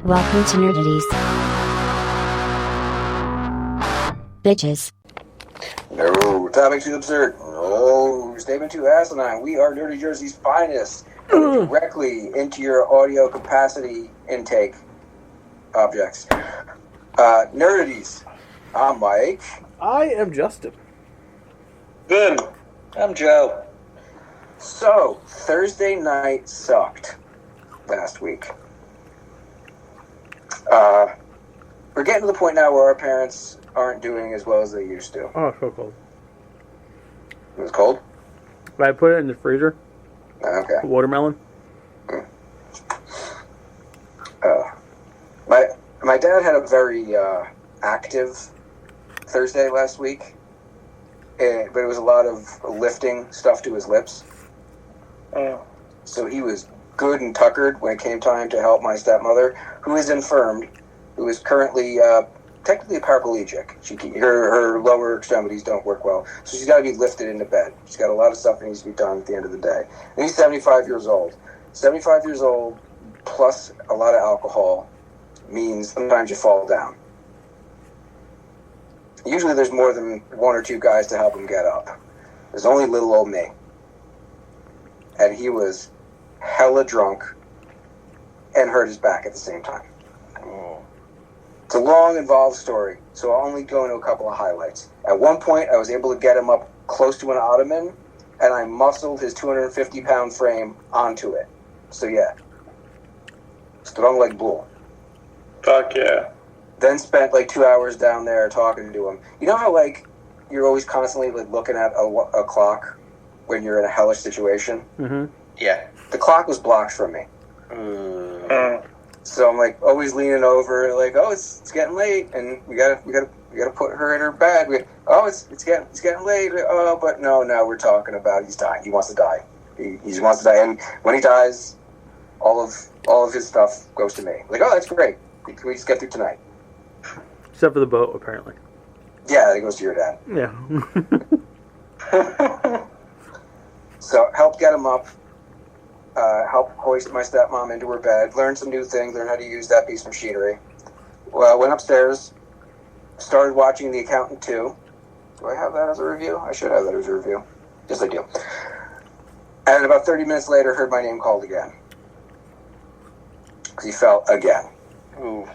Welcome to Nerdities. Bitches. No, topic too absurd. No, statement too asinine. We are Dirty Jersey's finest. And directly into your audio capacity intake objects. Nerdities. I'm Mike. I am Justin. Vin. I'm Joe. So, Thursday night sucked last week. We're getting to the point now where our parents aren't doing as well as they used to. Oh, it's so cold. It was cold? I put it in the freezer. Okay. Watermelon. My dad had a very active Thursday last week, but it was a lot of lifting stuff to his lips. Oh. So he was good and tuckered when it came time to help my stepmother, who is infirmed, who is currently technically a paraplegic. Her lower extremities don't work well, so she's got to be lifted into bed. She's got a lot of stuff that needs to be done at the end of the day. And he's 75 years old. 75 years old plus a lot of alcohol means sometimes you fall down. Usually there's more than one or two guys to help him get up. There's only little old me. And he was hella drunk and hurt his back at the same time. Oh. It's a long, involved story, so I'll only go into a couple of highlights. At one point, I was able to get him up close to an ottoman, and I muscled his 250-pound frame onto it. So yeah, strong like bull. Fuck yeah. Then spent like 2 hours down there talking to him. You know how like you're always constantly like looking at a clock when you're in a hellish situation? Mm-hmm. Yeah. The clock was blocked from me. So I'm like always leaning over, like, oh, it's getting late, and we gotta put her in her bed. It's getting late. Oh, but no, we're talking about he's dying. He wants to die. He wants to die, and when he dies, all of his stuff goes to me. Like, oh, that's great. Can we just get through tonight? Except for the boat, apparently. Yeah, it goes to your dad. Yeah. So helped get him up. Helped hoist my stepmom into her bed, learned some new things, learned how to use that piece of machinery. Well, went upstairs, started watching The Accountant 2. Do I have that as a review? I should have that as a review. Yes, I do. And about 30 minutes later, heard my name called again. Because he fell again. Ooh.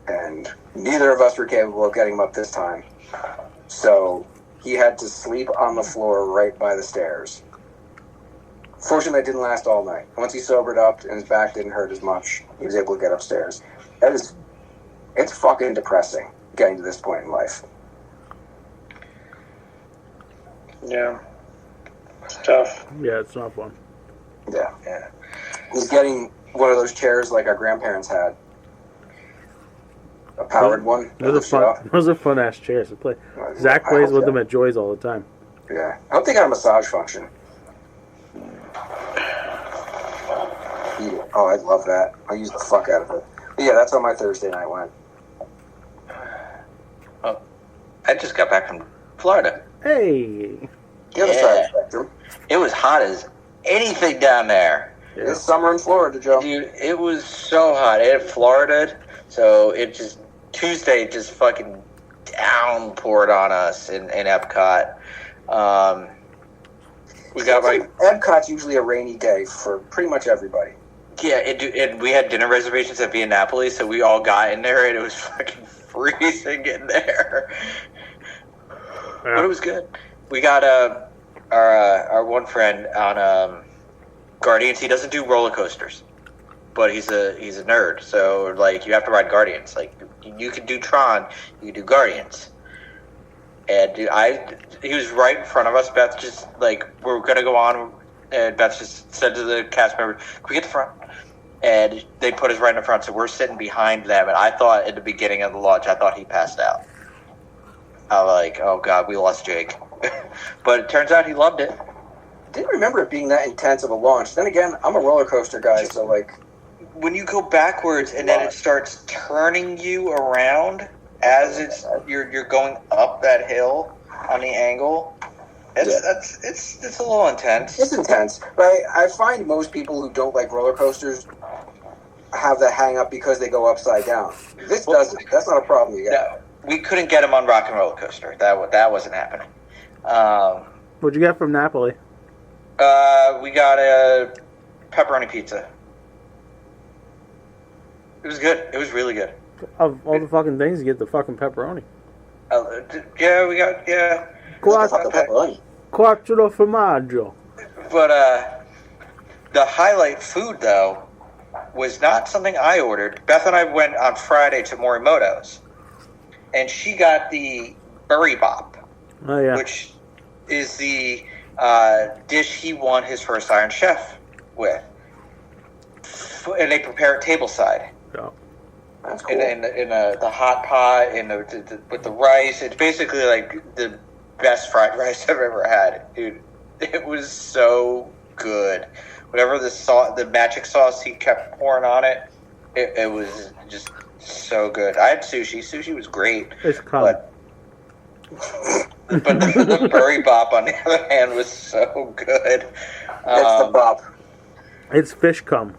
And neither of us were capable of getting him up this time. So he had to sleep on the floor right by the stairs. Fortunately, it didn't last all night. Once he sobered up and his back didn't hurt as much, he was able to get upstairs. It's fucking depressing getting to this point in life. Yeah. It's tough. Yeah, it's not fun. Yeah. He's getting one of those chairs like our grandparents had. A powered one. Those are fun-ass chairs to play. Zach plays with them at Joy's all the time. Yeah. I hope they got a massage function. Oh, I'd love that. I'll use the fuck out of it. But yeah, that's how my Thursday night went. Oh, I just got back from Florida. Hey! The other side of the spectrum. It was hot as anything down there. Yeah. It's summer in Florida, Joe. Dude, it was so hot. It Florida, so Tuesday just fucking downpoured on us in Epcot. Epcot's usually a rainy day for pretty much everybody. Yeah, we had dinner reservations at Viennapoli, so we all got in there, and it was fucking freezing in there. Yeah. But it was good. We got our one friend on Guardians. He doesn't do roller coasters, but he's a nerd. So like you have to ride Guardians. Like you can do Tron, you can do Guardians. And dude, he was right in front of us. Beth just like we're gonna go on, and Beth just said to the cast member, "Can we get the front?" And they put us right in the front, so we're sitting behind them. And I thought at the beginning of the launch, I thought he passed out. I was like, "Oh God, we lost Jake," but it turns out he loved it. I didn't remember it being that intense of a launch. Then again, I'm a roller coaster guy, so like when you go backwards and then it starts turning you around as you're going up that hill on the angle. It's a little intense. It's intense, but I find most people who don't like roller coasters have that hang up because they go upside down. This doesn't. That's not a problem you got. No, we couldn't get them on Rock and Roller Coaster. That wasn't happening. What'd you get from Napoli? We got a pepperoni pizza. It was good. It was really good. Of all the fucking things, you get the fucking pepperoni. Yeah, we got Quattro formaggio. But the highlight food though was not something I ordered. Beth and I went on Friday to Morimoto's, and she got the Burry Bop, Oh yeah. which is the dish he won his first Iron Chef with, and they prepare it tableside. Yeah. That's cool. In the hot pot with the rice. It's basically like the best fried rice I've ever had, dude. It was so good. Whatever the magic sauce he kept pouring on it, it was just so good. I had sushi. Sushi was great. It's coming. But the Burry Bop, on the other hand, was so good. That's the bop. It's fish cum.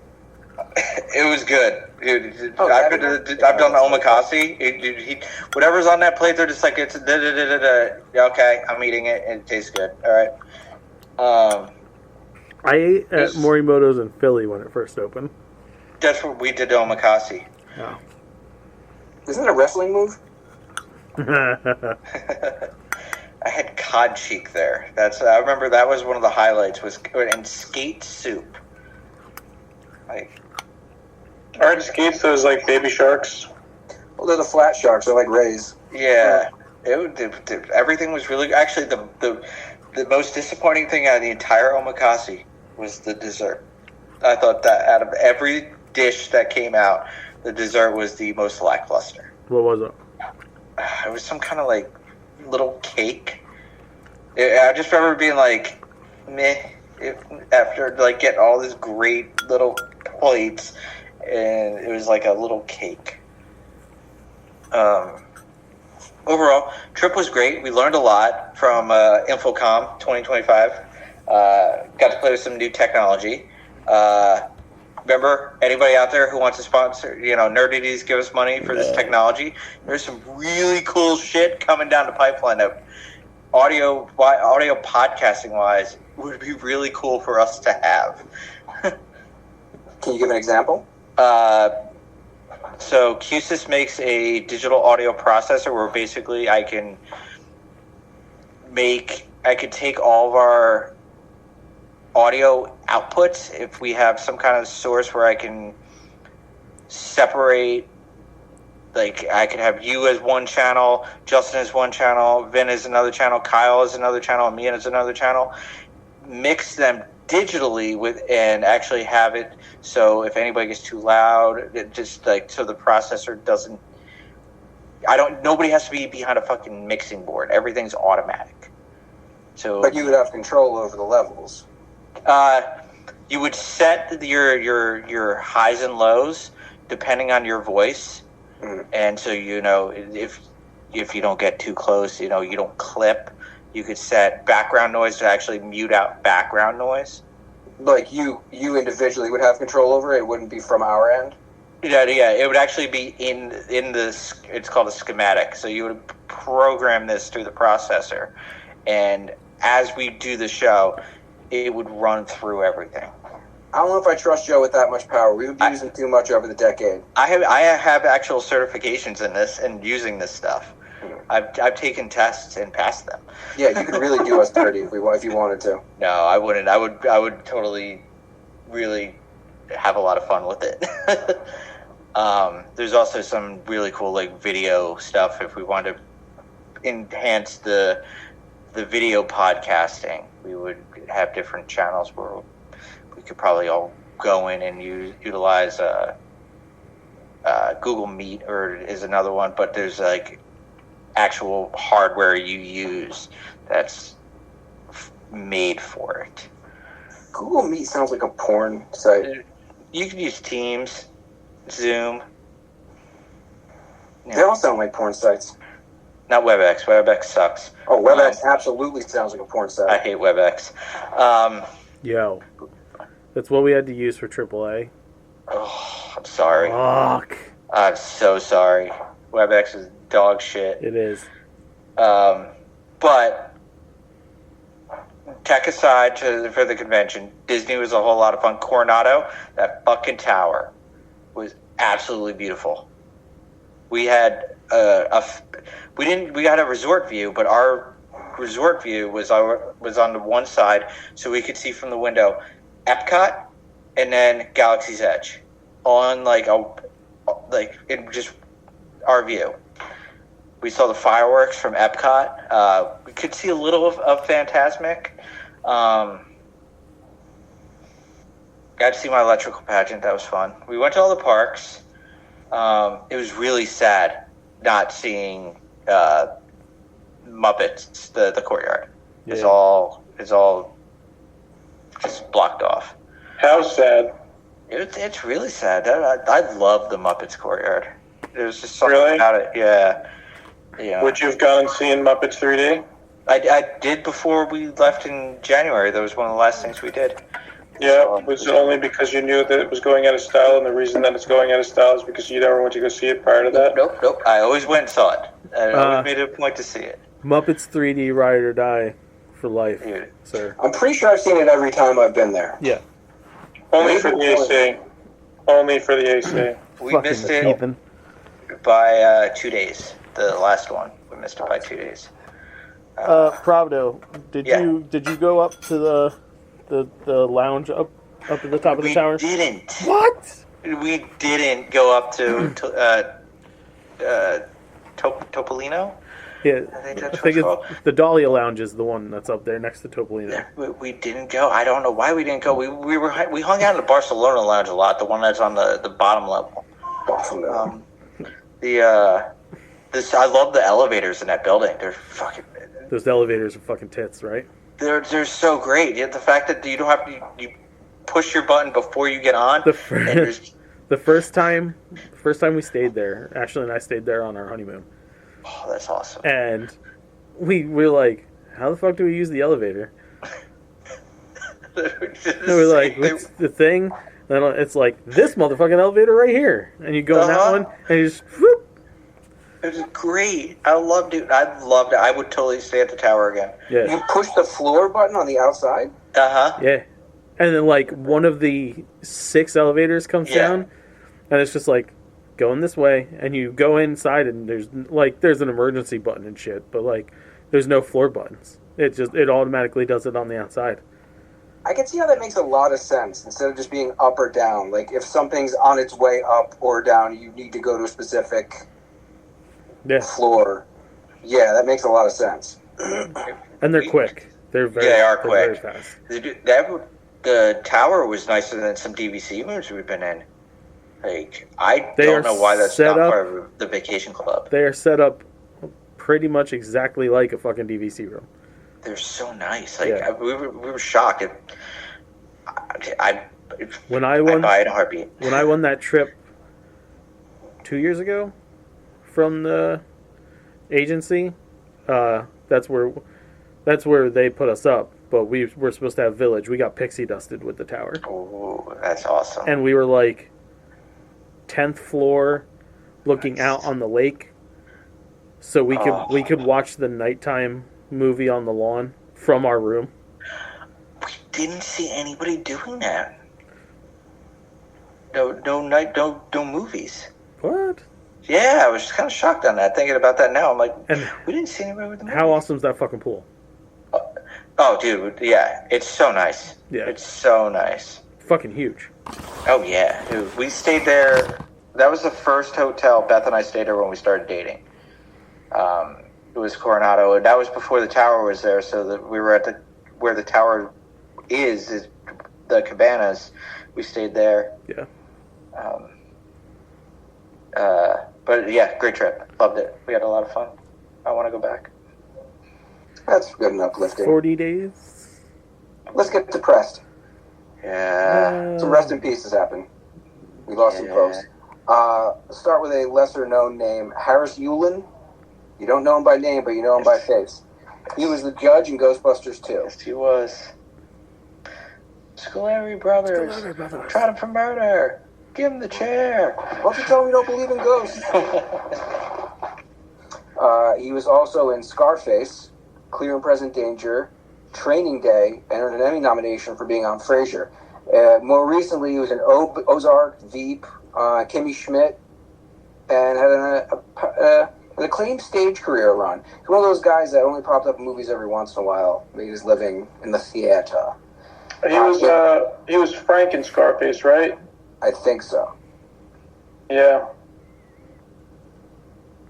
It was good. Dude, Oh, I've done omakase. Whatever's on that plate, they're just like, it's okay, I'm eating it, and it tastes good. All right. I ate at Morimoto's in Philly when it first opened. That's what we did to omakase. Yeah. Isn't it a wrestling move? I had cod cheek there. I remember that was one of the highlights, and skate soup. Like, Aren't skates those like baby sharks? Well, they're the flat sharks. They're like rays. yeah, everything was really. Actually, the most disappointing thing out of the entire omakase was the dessert. I thought that out of every dish that came out, the dessert was the most lackluster. What was it? It was some kind of like little cake. I just remember being like, meh, after like getting all this great little plates, and it was like a little cake. Overall, trip was great. We learned a lot from Infocom 2025. Got to play with some new technology. Remember, anybody out there who wants to sponsor, Nerdities, give us money for this technology. There's some really cool shit coming down the pipeline that audio podcasting wise would be really cool for us to have. Can you give an example? So QSys makes a digital audio processor where basically I could take all of our audio outputs, if we have some kind of source where I can separate, like I could have you as one channel, Justin as one channel, Vin as another channel, Kyle as another channel, and me as another channel, mix them digitally and actually have it so if anybody gets too loud, it just like so the processor doesn't. Nobody has to be behind a fucking mixing board. Everything's automatic. So, But you would have control over the levels. You would set your highs and lows depending on your voice, and so if you don't get too close, you don't clip. You could set background noise to actually mute out background noise. Like you individually would have control over it. It wouldn't be from our end. Yeah. It would actually be in this. It's called a schematic. So you would program this through the processor, and as we do the show, it would run through everything. I don't know if I trust Joe with that much power. We would be using too much over the decade. I have actual certifications in this and using this stuff. I've taken tests and passed them. Yeah, you could really do us dirty if you wanted to. No, I wouldn't. I would totally, really have a lot of fun with it. There's also some really cool like video stuff if we wanted to enhance the video podcasting. We would have different channels where we could probably all go in and utilize Google Meet or is another one, but there's like actual hardware you use that's made for it. Google Meet sounds like a porn site. You can use Teams, Zoom. They all sound like porn sites. Not WebEx. WebEx sucks. Oh, WebEx absolutely sounds like a porn site. I hate WebEx. Yo. That's what we had to use for AAA. Oh, I'm sorry. Fuck. I'm so sorry. WebEx is dog shit. It is. But tech aside for the convention, Disney was a whole lot of fun. Coronado, that fucking tower, was absolutely beautiful. We had we had a resort view, but our resort view was on the one side, so we could see from the window Epcot and then Galaxy's Edge on in just our view. We saw the fireworks from Epcot. We could see a little of Fantasmic. Got to see my electrical pageant. That was fun. We went to all the parks. It was really sad not seeing Muppets, the courtyard. Yeah. It's all just blocked off. How sad. It's really sad. I love the Muppets courtyard. There's just something Really? about it. Yeah. Would you have gone and seen Muppets 3D? I did before we left in January. That was one of the last things we did. Yeah, So, was it only because you knew that it was going out of style, and the reason that it's going out of style is because you never went to go see it prior to that? Nope. I always went and saw it. I always made it a point to see it. Muppets 3D Ride or Die for life, Dude. sir. I'm pretty sure I've seen it every time I've been there. Yeah. Only for the AC. Only for the AC. We Fucking missed the it heathen. by 2 days. The last one, we missed it by 2 days. Pravdo, did Yeah. you go up to the lounge up at the top of the We tower? didn't. What? We didn't go up to Topolino. Yeah, I think that's I think what it's it's the Dahlia Lounge is the one that's up there next to Topolino. We didn't go. I don't know why we didn't go. We hung out in the Barcelona lounge a lot, the one that's on the bottom level. I love the elevators in that building. They're fucking. Those elevators are fucking tits, right? They're so great. The fact that you don't have to you push your button before you get on. The first time we stayed there, Ashley and I stayed there on our honeymoon. Oh, that's awesome. And we were like, how the fuck do we use the elevator? And we're like, what's the thing? And it's like, this motherfucking elevator right here. And you go in that one, and you just, whoop. It was great. I loved it. I would totally stay at the tower again. Yeah. You push the floor button on the outside? Uh-huh. Yeah. And then, like, one of the 6 elevators comes down, and it's just like, going this way, and you go inside, and there's an emergency button and shit, but, like, there's no floor buttons. It automatically does it on the outside. I can see how that makes a lot of sense instead of just being up or down. Like, if something's on its way up or down, you need to go to a specific floor. Yeah, that makes a lot of sense. And they're quick. They're quick. Very fast. The tower was nicer than some DVC rooms we've been in. Like, I don't know why that's not part of the vacation club. They are set up pretty much exactly like a fucking DVC room. They're so nice. Like, we were shocked. I'd buy it in a heartbeat. When I won that trip 2 years ago from the agency, that's where they put us up. But we were supposed to have Village. We got pixie dusted with the tower. Oh, that's awesome. And we were like 10th floor, looking out on the lake, so we could watch the nighttime movie on the lawn from our room. We didn't see anybody doing that. No movies. What? Yeah, I was just kind of shocked on that. Thinking about that now, I'm like, we didn't see anybody with the movie. How awesome is that fucking pool? Oh, dude, yeah, it's so nice. Yeah, it's so nice. Fucking huge. Oh yeah, dude, we stayed there. That was the first hotel Beth and I stayed there when we started dating. It was Coronado, and that was before the tower was there. So that we were at where the tower is the cabanas. We stayed there. Yeah. But yeah, great trip. Loved it. We had a lot of fun. I want to go back. That's good and uplifting. 40 days. Let's get depressed. Yeah. Some rest in peace has happened. We lost some folks. Start with a lesser-known name, Harris Yulin. You don't know him by name, but you know him by face. He was the judge in Ghostbusters 2. Yes, he was. Scoleri Brothers. Tried him for murder. Give him the chair. Why don't you tell him you don't believe in ghosts? He was also in Scarface, Clear and Present Danger, Training Day, and earned an Emmy nomination for being on Frasier. More recently, he was in Ozark, Veep, Kimmy Schmidt, and had an acclaimed stage career run. He's one of those guys that only popped up in movies every once in a while. Made his living in the theater. He was Frank in Scarface, right? I think so. Yeah.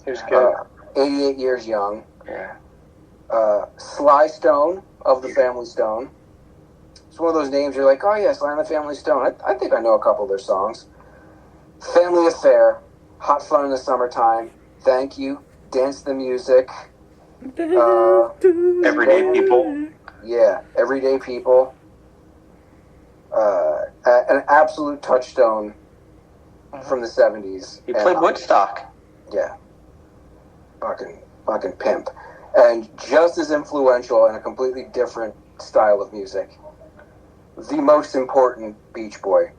He was good. 88 years young. Yeah. Sly Stone of the Family Stone. It's one of those names you're like, oh yeah, Sly and the Family Stone. I think I know a couple of their songs. Family Affair, Hot Fun in the Summertime, Thank You, Dance the Music. Everyday People. Yeah, Everyday People. An absolute touchstone from the 70s. He played Woodstock. Yeah. Fucking pimp. And just as influential in a completely different style of music. The most important Beach Boy,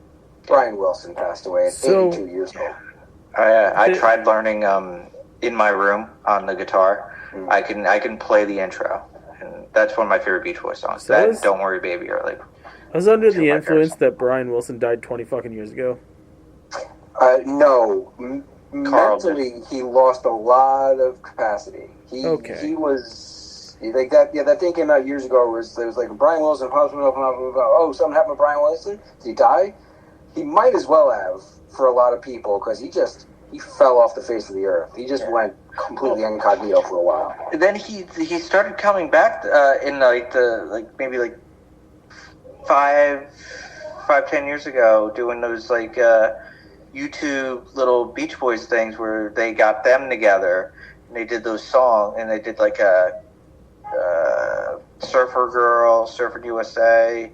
Brian Wilson, passed away at 82 years old. I tried learning in my room on the guitar. I can play the intro, and that's one of my favorite Beach Boys songs. So Don't Worry Baby, or like. I was under the influence that Brian Wilson died 20 fucking years ago. No. Mentally, he lost a lot of capacity. He was like that. Yeah, that thing came out years ago. Where there was like Brian Wilson, oh, something happened to Brian Wilson. Did he die? He might as well have for a lot of people because he fell off the face of the earth. He just went completely incognito for a while. And then he started coming back in maybe 5-10 years ago, doing those like YouTube little Beach Boys things where they got them together and they did those songs, and they did like a Surfer Girl, Surfer USA,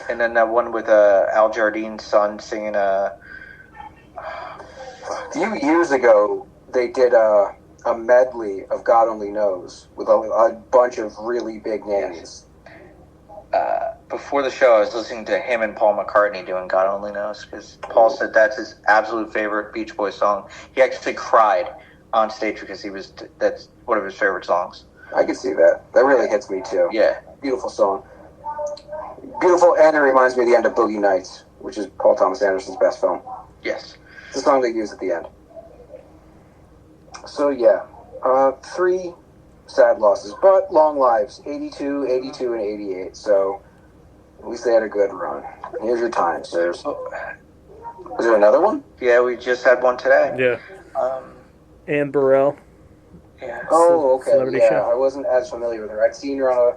and then that one with Al Jardine's son singing a few years ago, they did a medley of God Only Knows with a bunch of really big names. Before the show, I was listening to him and Paul McCartney doing God Only Knows, because Paul said that's his absolute favorite Beach Boys song. He actually cried on stage because that's one of his favorite songs. I can see that. That really hits me too. Yeah. Beautiful song. Beautiful, and it reminds me of the end of Boogie Nights, which is Paul Thomas Anderson's best film. Yes. It's the song they use at the end. So yeah, 3 sad losses, but long lives, 82, 82, and 88, so at least they had a good run. Here's your time, sirs. Was there another one? Yeah, we just had one today. Yeah. Anne Burrell. Yeah. Oh, okay. Celebrity Yeah, chef. I wasn't as familiar with her. I'd seen her on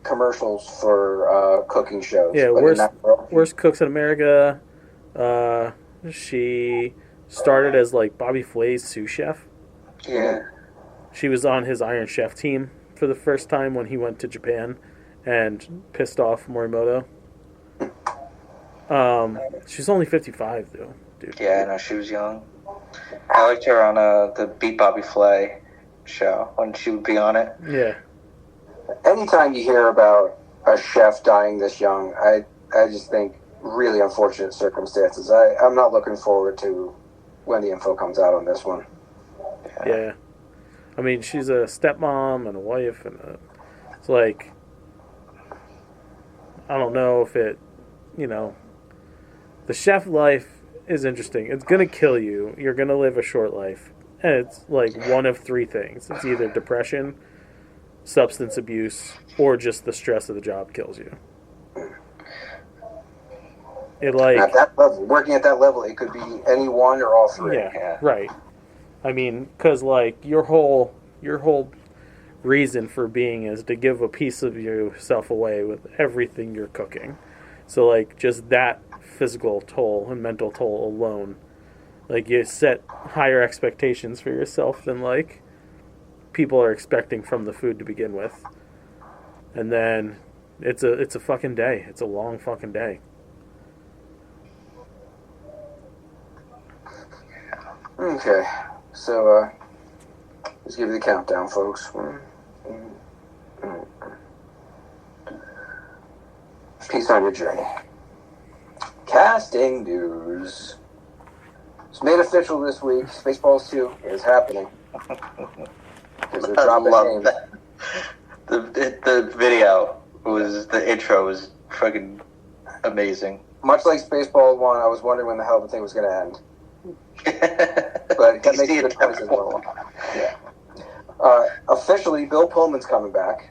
commercials for cooking shows. Yeah, but worst cooks in America. She started as like Bobby Flay's sous chef. Yeah. She was on his Iron Chef team for the first time when he went to Japan and pissed off Morimoto. She's only 55 though, dude. Yeah, I know, she was young. I liked her on the Beat Bobby Flay show when she would be on it. Yeah. Anytime you hear about a chef dying this young, I just think really unfortunate circumstances. I'm not looking forward to when the info comes out on this one. Yeah. I mean, she's a stepmom and a wife, and it's like, I don't know if it, the chef life is interesting. It's going to kill you. You're going to live a short life. And it's like one of 3 things. It's either depression, substance abuse, or just the stress of the job kills you. At that level, working at that level, it could be any one or all 3. Yeah, right. I mean, because your whole reason for being is to give a piece of yourself away with everything you're cooking. So just that physical toll and mental toll alone, you set higher expectations for yourself than people are expecting from the food to begin with. And then it's a fucking day. It's a long fucking day. Okay, so let's give you the countdown, folks. Peace on your journey. Casting news. It's made official this week. Spaceballs 2 is happening. There's a I drop in love names. that. The video the intro was fucking amazing. Much like Spaceball 1, I was wondering when the hell the thing was going to end. But that makes good choices. Yeah. Officially, Bill Pullman's coming back.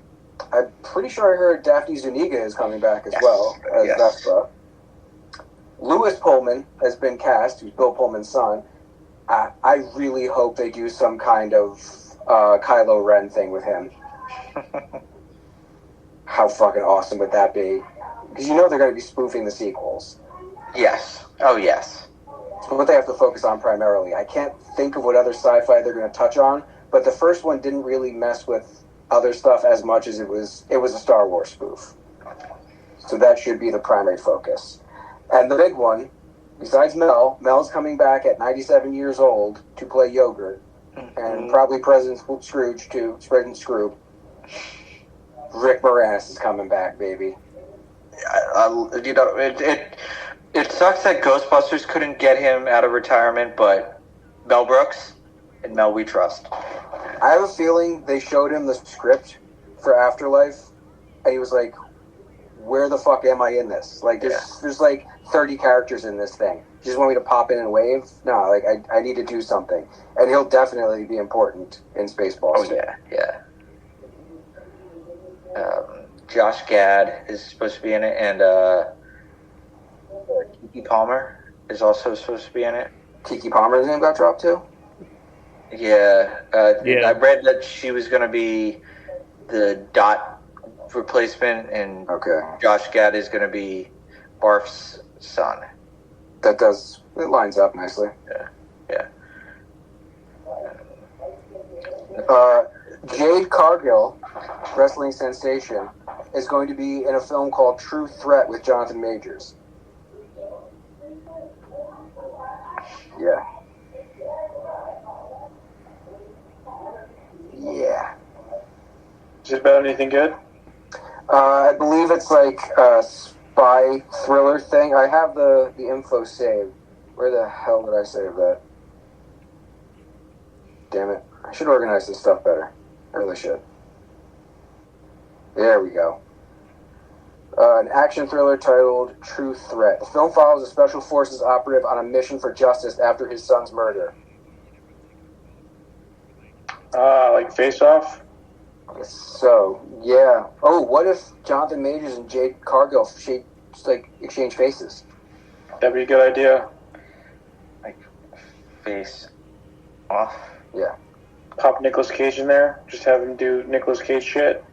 I'm pretty sure I heard Daphne Zuniga is coming back as well as Vespa. Lewis Pullman has been cast, who's Bill Pullman's son. I really hope they do some kind of Kylo Ren thing with him. How fucking awesome would that be? Because you know they're going to be spoofing the sequels. Yes. Oh, yes. So what they have to focus on primarily. I can't think of what other sci-fi they're going to touch on, but the first one didn't really mess with other stuff as much as it was a Star Wars spoof. So that should be the primary focus. And the big one, besides Mel's coming back at 97 years old to play Yogurt, and probably President Scrooge too, President Scrooge. Rick Moranis is coming back, baby. It sucks that Ghostbusters couldn't get him out of retirement, but Mel Brooks and Mel we trust. I have a feeling they showed him the script for Afterlife, and he was like, where the fuck am I in this? Like, there's like 30 characters in this thing. You just want me to pop in and wave? No, like, I need to do something. And he'll definitely be important in Spaceballs. Oh, yeah. Josh Gad is supposed to be in it, and Keke Palmer is also supposed to be in it. Keke Palmer's name got dropped too? Yeah. I read that she was going to be the Dot replacement, and Josh Gad is going to be Barf's son. It lines up nicely. Yeah. Jade Cargill, wrestling sensation, is going to be in a film called True Threat with Jonathan Majors. Yeah. Is it about anything good? I believe it's like a spy thriller thing. I have the info saved. Where the hell did I save that? Damn it. I should organize this stuff better. I really should. There we go. An action thriller titled True Threat. The film follows a special forces operative on a mission for justice after his son's murder. Like Face Off? So, yeah. Oh, what if Jonathan Majors and Jade Cargill exchange faces? That'd be a good idea. Like Face Off? Yeah. Pop Nicolas Cage in there. Just have him do Nicolas Cage shit.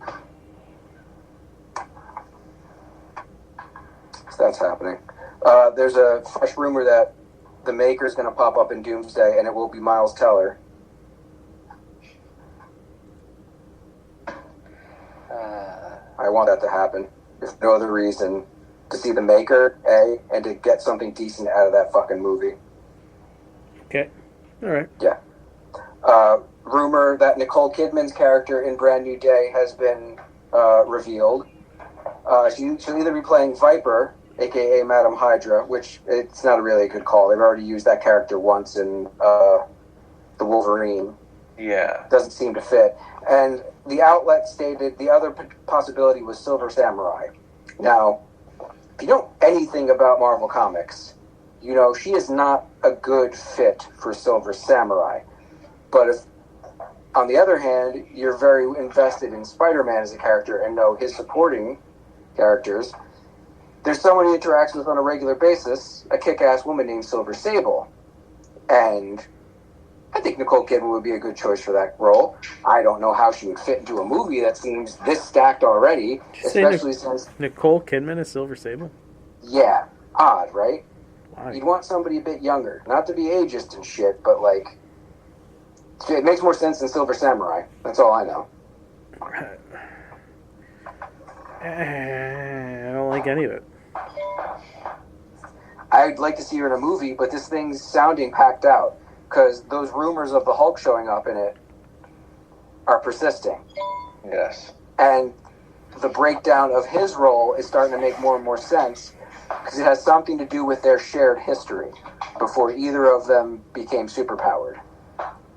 So that's happening. There's a fresh rumor that the Maker's going to pop up in Doomsday, and it will be Miles Teller. I want that to happen. If no other reason, to see the Maker, and to get something decent out of that fucking movie. Okay. All right. Yeah. Rumor that Nicole Kidman's character in Brand New Day has been revealed. She'll either be playing Viper, a.k.a. Madam Hydra, which it's not really a good call. They've already used that character once in the Wolverine. Yeah. Doesn't seem to fit. And the outlet stated the other possibility was Silver Samurai. Now, if you know anything about Marvel Comics, you know she is not a good fit for Silver Samurai. But if, on the other hand, you're very invested in Spider-Man as a character and know his supporting characters, there's someone he interacts with on a regular basis, a kick-ass woman named Silver Sable. And I think Nicole Kidman would be a good choice for that role. I don't know how she would fit into a movie that seems this stacked already, especially since... Nicole Kidman is Silver Sable? Yeah. Odd, right? Why? You'd want somebody a bit younger. Not to be ageist and shit, but, like... It makes more sense than Silver Samurai. That's all I know. I don't like any of it. I'd like to see her in a movie, but this thing's sounding packed out. Because those rumors of the Hulk showing up in it are persisting. Yes. And the breakdown of his role is starting to make more and more sense. because it has something to do with their shared history before either of them became superpowered,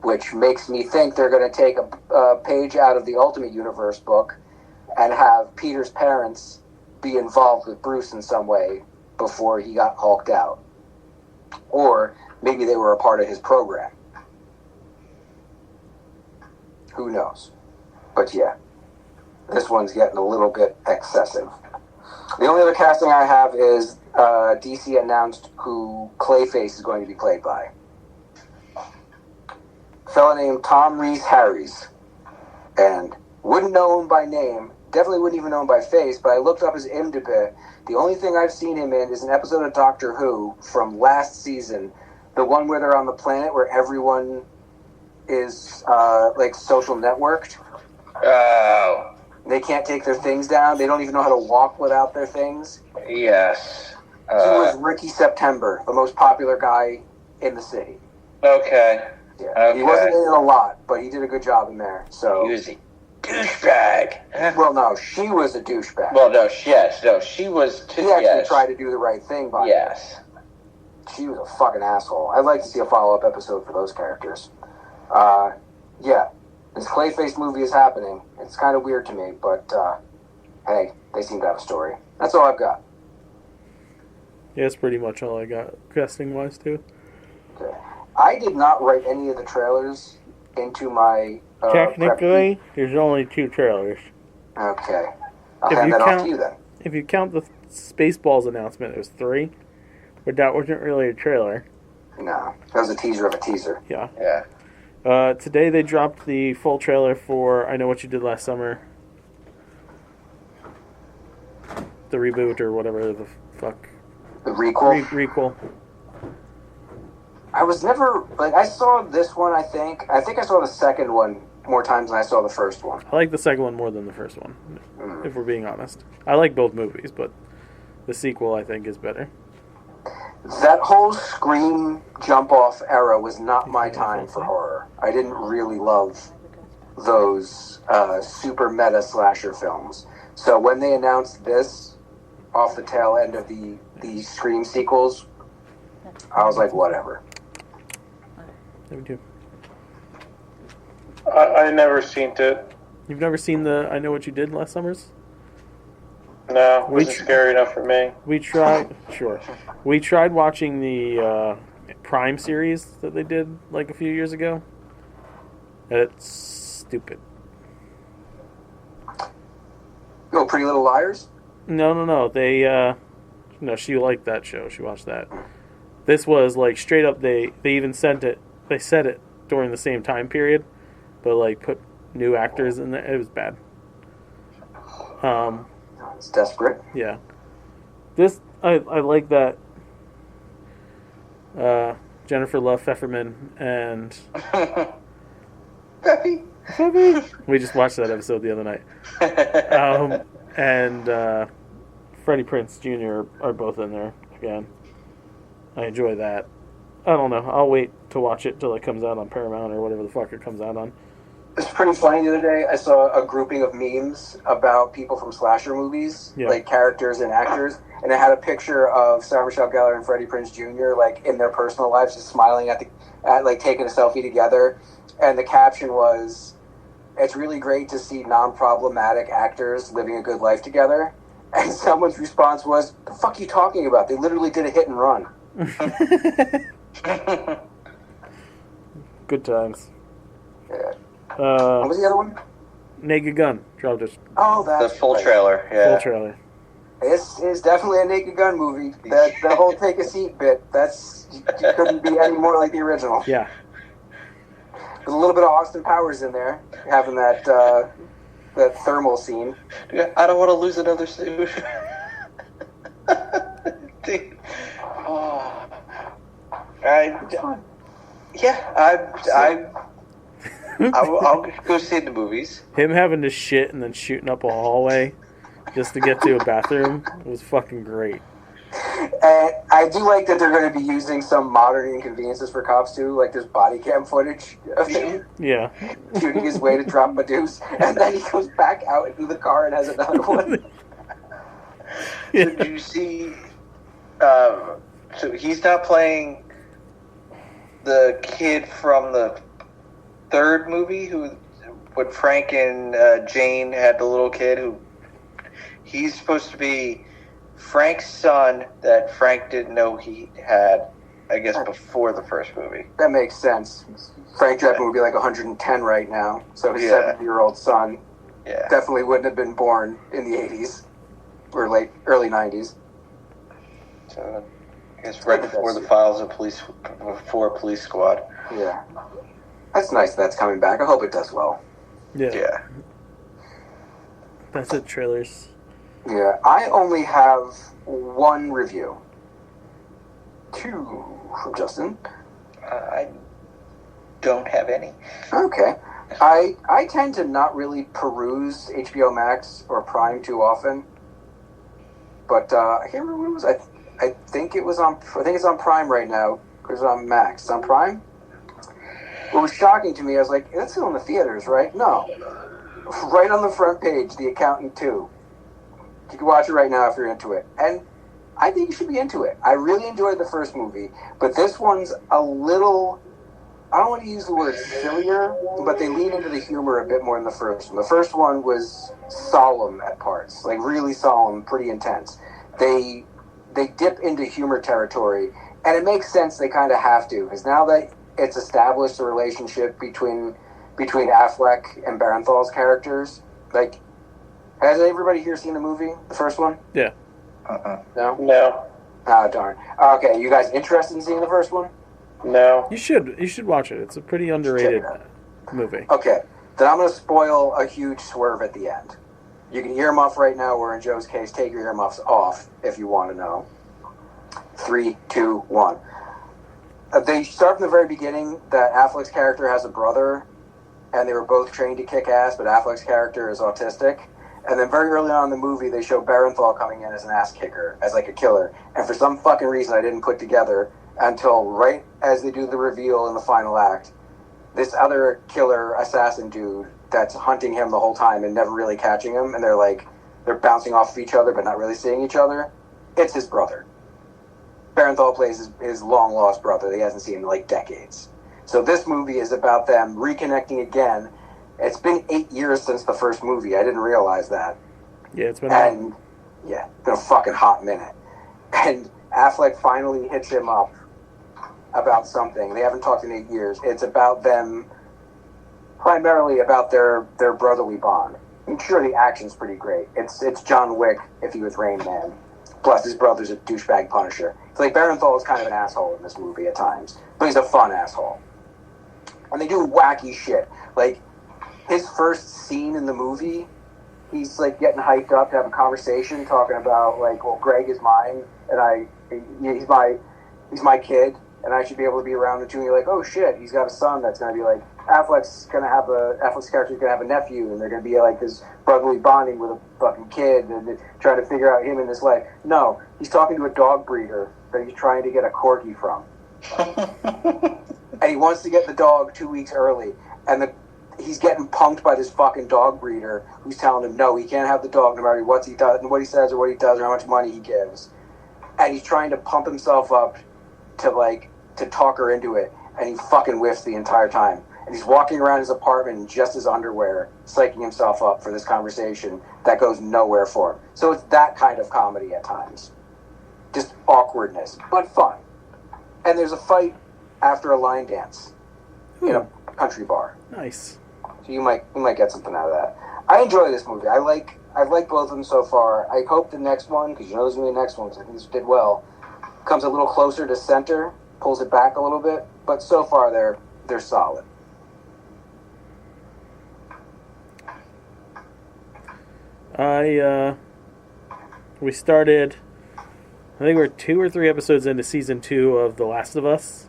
which makes me think they're going to take a page out of the Ultimate Universe book and have Peter's parents be involved with Bruce in some way before he got hulked out. Or maybe they were a part of his program. Who knows? But yeah, this one's getting a little bit excessive. The only other casting I have is DC announced who Clayface is going to be played by. A fella named Tom Reese Harries. And wouldn't know him by name, definitely wouldn't even know him by face, but I looked up his IMDb. The only thing I've seen him in is an episode of Doctor Who from last season, the one where they're on the planet where everyone is like social networked. Oh. They can't take their things down. They don't even know how to walk without their things. Yes. He was Ricky September, the most popular guy in the city. Okay. Yeah. Okay. He wasn't in it a lot, but he did a good job in there. So He was a douchebag. well, no, she was a douchebag. Well, no, yes, no, she was too. He actually Yes. tried to do the right thing by Yes. her. She was a fucking asshole. I'd like to see a follow-up episode for those characters. Yeah, this Clayface movie is happening. It's kind of weird to me, but hey, they seem to have a story. That's all I've got. Yeah, that's pretty much all I got casting-wise, too. Okay. I did not write any of the trailers into my Technically, there's only 2 trailers. Okay. I'll If hand you that off count- to you then. If you count the Spaceballs announcement, it was 3. But that wasn't really a trailer. No, that was a teaser of a teaser. Yeah. Yeah. Today they dropped the full trailer for I Know What You Did Last Summer. The reboot or whatever the fuck. The requel. Requel. I was never like I saw this one. I think I saw the second one more times than I saw the first one. I like the second one more than the first one, if we're being honest. I like both movies, but the sequel I think is better. That whole Scream jump-off era was not my time for horror. I didn't really love those super meta slasher films. So when they announced this off the tail end of the Scream sequels, I was like, whatever. Me too. I never seen it. You've never seen the I Know What You Did Last Summers? No, it wasn't scary enough for me. We tried, sure. We tried watching the Prime series that they did like a few years ago. And it's stupid. Oh, Pretty Little Liars? No. They, no, she liked that show. She watched that. This was like straight up. They even sent it. They said it during the same time period, but like put new actors in there. It was bad. It's desperate. Yeah. This I like that. Jennifer Love Pfefferman and Peppy. we just watched that episode the other night. And Freddie Prinze Jr. are both in there again. I enjoy that. I don't know. I'll wait to watch it till it comes out on Paramount or whatever the fuck it comes out on. It's pretty funny the other day. I saw a grouping of memes about people from slasher movies, Yeah. like characters and actors, and it had a picture of Sarah Michelle Gellar and Freddie Prinze Jr. like in their personal lives, just smiling at like taking a selfie together, and the caption was, "It's really great to see non-problematic actors living a good life together." And someone's response was, "The fuck are you talking about? They literally did a hit and run." Good times. Yeah. What was the other one? Naked Gun dropped a Oh, The that's full right. trailer. Yeah. full trailer. This is definitely a Naked Gun movie. That whole take a seat bit, you couldn't be any more like the original. Yeah. There's a little bit of Austin Powers in there, having that thermal scene. Yeah, I don't want to lose another suit. Dude. Oh. I'll go see the movies. Him having to shit and then shooting up a hallway just to get to a bathroom was fucking great. And I do like that they're going to be using some modern inconveniences for cops too, like there's body cam footage of him Yeah. shooting his way to drop a deuce, and then he goes back out into the car and has another one. So did you see So he's not playing the kid from the third movie who, when Frank and Jane had the little kid who, he's supposed to be Frank's son that Frank didn't know he had, I guess, before the first movie. That makes sense. Frank Drebin would be like 110 right now, so his Yeah. 70-year-old son Yeah. definitely wouldn't have been born in the 80s or early 90s. So I guess right before the files of Police Squad. Yeah. That's nice that's coming back. I hope it does well. Yeah. Yeah. That's it, trailers. Yeah. I only have one review. 2 from Justin. I don't have any. Okay. I tend to not really peruse HBO Max or Prime too often. But I can't remember what it was. I think it's on Prime right now. It's on Max. It's on Prime? What was shocking to me, I was like, that's still in the theaters, right? No. Right on the front page, The Accountant 2. You can watch it right now if you're into it. And I think you should be into it. I really enjoyed the first movie, but this one's a little, I don't want to use the word sillier, but they lean into the humor a bit more than the first one. The first one was solemn at parts, like really solemn, pretty intense. They dip into humor territory, and it makes sense they kind of have to, because now that it's established the relationship between Affleck and Barenthal's characters. Like, has everybody here seen the movie, the first one? Yeah. No? No. Ah, darn. Okay, you guys interested in seeing the first one? No. You should watch it. It's a pretty underrated movie. Okay, then I'm going to spoil a huge swerve at the end. You can earmuff right now, or in Joe's case, take your earmuffs off if you want to know. 3, 2, 1. They start from the very beginning that Affleck's character has a brother, and they were both trained to kick ass, but Affleck's character is autistic. And then very early on in the movie, they show Barenthal coming in as an ass kicker, as like a killer. And for some fucking reason I didn't put together until right as they do the reveal in the final act, this other killer assassin dude that's hunting him the whole time and never really catching him, and they're bouncing off of each other but not really seeing each other, it's his brother. Barenthal plays his long-lost brother that he hasn't seen in like decades. So this movie is about them reconnecting again. It's been 8 years since the first movie. I didn't realize that. Yeah, it's been. And yeah, it's been a fucking hot minute. And Affleck finally hits him up about something. They haven't talked in 8 years. It's about them, primarily about their brotherly bond. I'm sure the action's pretty great. It's John Wick if he was Rain Man. Plus his brother's a douchebag Punisher. It's like Barenthal is kind of an asshole in this movie at times, but he's a fun asshole. And they do wacky shit. Like, his first scene in the movie, he's like getting hyped up to have a conversation, talking about like, well, Greg is mine, and he's my kid, and I should be able to be around him too. And you're like, oh shit, he's got a son that's gonna be like, Affleck's character's gonna have a nephew, and they're gonna be like this brotherly bonding with a fucking kid, and trying to figure out him in his life. No, he's talking to a dog breeder that he's trying to get a corgi from, and he wants to get the dog 2 weeks early, and he's getting punked by this fucking dog breeder who's telling him no, he can't have the dog no matter what he does, what he says, or what he does, or how much money he gives, and he's trying to pump himself up to talk her into it, and he fucking whiffs the entire time. And he's walking around his apartment in just his underwear, psyching himself up for this conversation that goes nowhere for him. So it's that kind of comedy at times. Just awkwardness, but fun. And there's a fight after a line dance in a country bar. Nice. So you might get something out of that. I enjoy this movie. I've liked both of them so far. I hope the next one, because you know there's going to be the next one, because I think this did well, comes a little closer to center, pulls it back a little bit. But so far they're solid. We started, I think we're 2 or 3 episodes into season 2 of The Last of Us.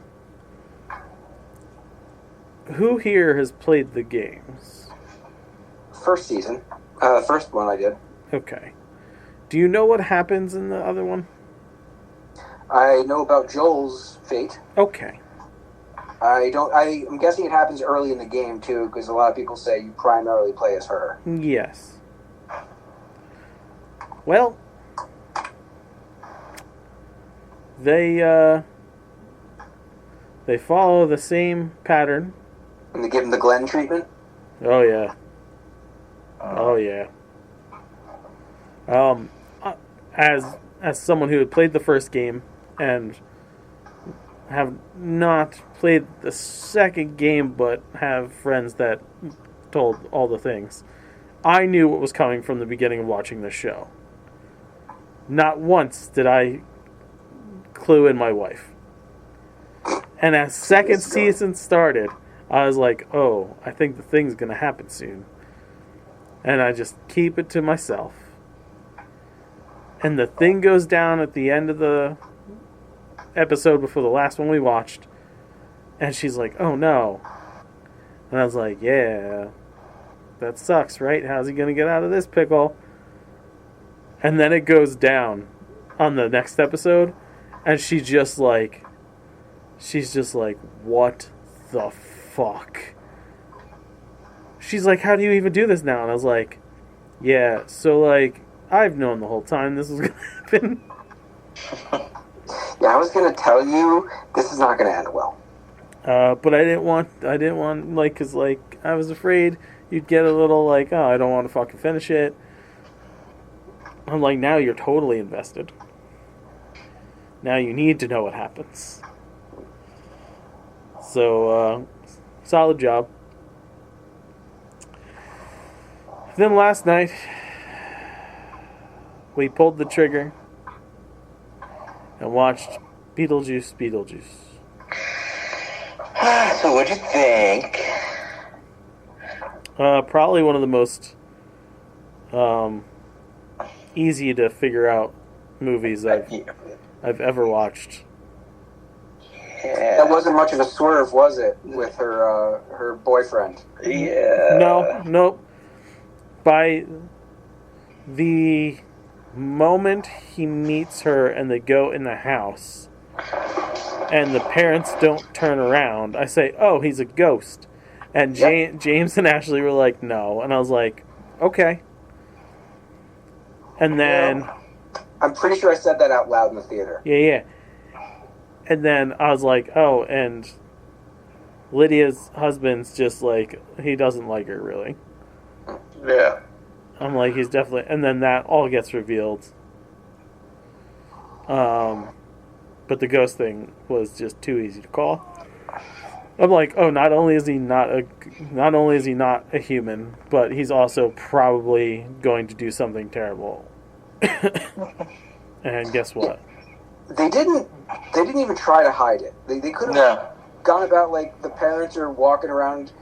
Who here has played the games? First season. First one I did. Okay. Do you know what happens in the other one? I know about Joel's fate. Okay. I'm guessing it happens early in the game, too, because a lot of people say you primarily play as her. Yes. they follow the same pattern. And they give him the Glenn treatment. Oh yeah. Oh yeah. As someone who had played the first game and have not played the second game, but have friends that told all the things, I knew what was coming from the beginning of watching this show. Not once did I clue in my wife. And as second season started, I was like, oh, I think the thing's going to happen soon. And I just keep it to myself. And the thing goes down at the end of the episode before the last one we watched. And she's like, oh no. And I was like, yeah, that sucks, right? How's he going to get out of this pickle? And then it goes down on the next episode. And she's just like, what the fuck? She's like, how do you even do this now? And I was like, yeah, so like, I've known the whole time this was going to happen. Yeah, I was going to tell you, this is not going to end well. But I didn't want, like, because, like, I was afraid you'd get a little, like, oh, I don't want to fucking finish it. I'm like, now you're totally invested. Now you need to know what happens. So, solid job. Then last night, we pulled the trigger and watched Beetlejuice. So what'd you think? Probably one of the most easy to figure out movies I've ever watched. Yeah. That wasn't much of a swerve, was it, with her boyfriend? Yeah. Nope. By the moment he meets her and they go in the house and the parents don't turn around, I say, oh, he's a ghost. And James and Ashley were like, no. And I was like, okay. And then... I'm pretty sure I said that out loud in the theater. Yeah. And then I was like, oh, and Lydia's husband's just like, he doesn't like her, really. Yeah. I'm like, he's definitely... And then that all gets revealed. But the ghost thing was just too easy to call. I'm like, oh, not only is he not a human, but he's also probably going to do something terrible. And guess what? They didn't even try to hide it. They could have gone about like the parents are walking around,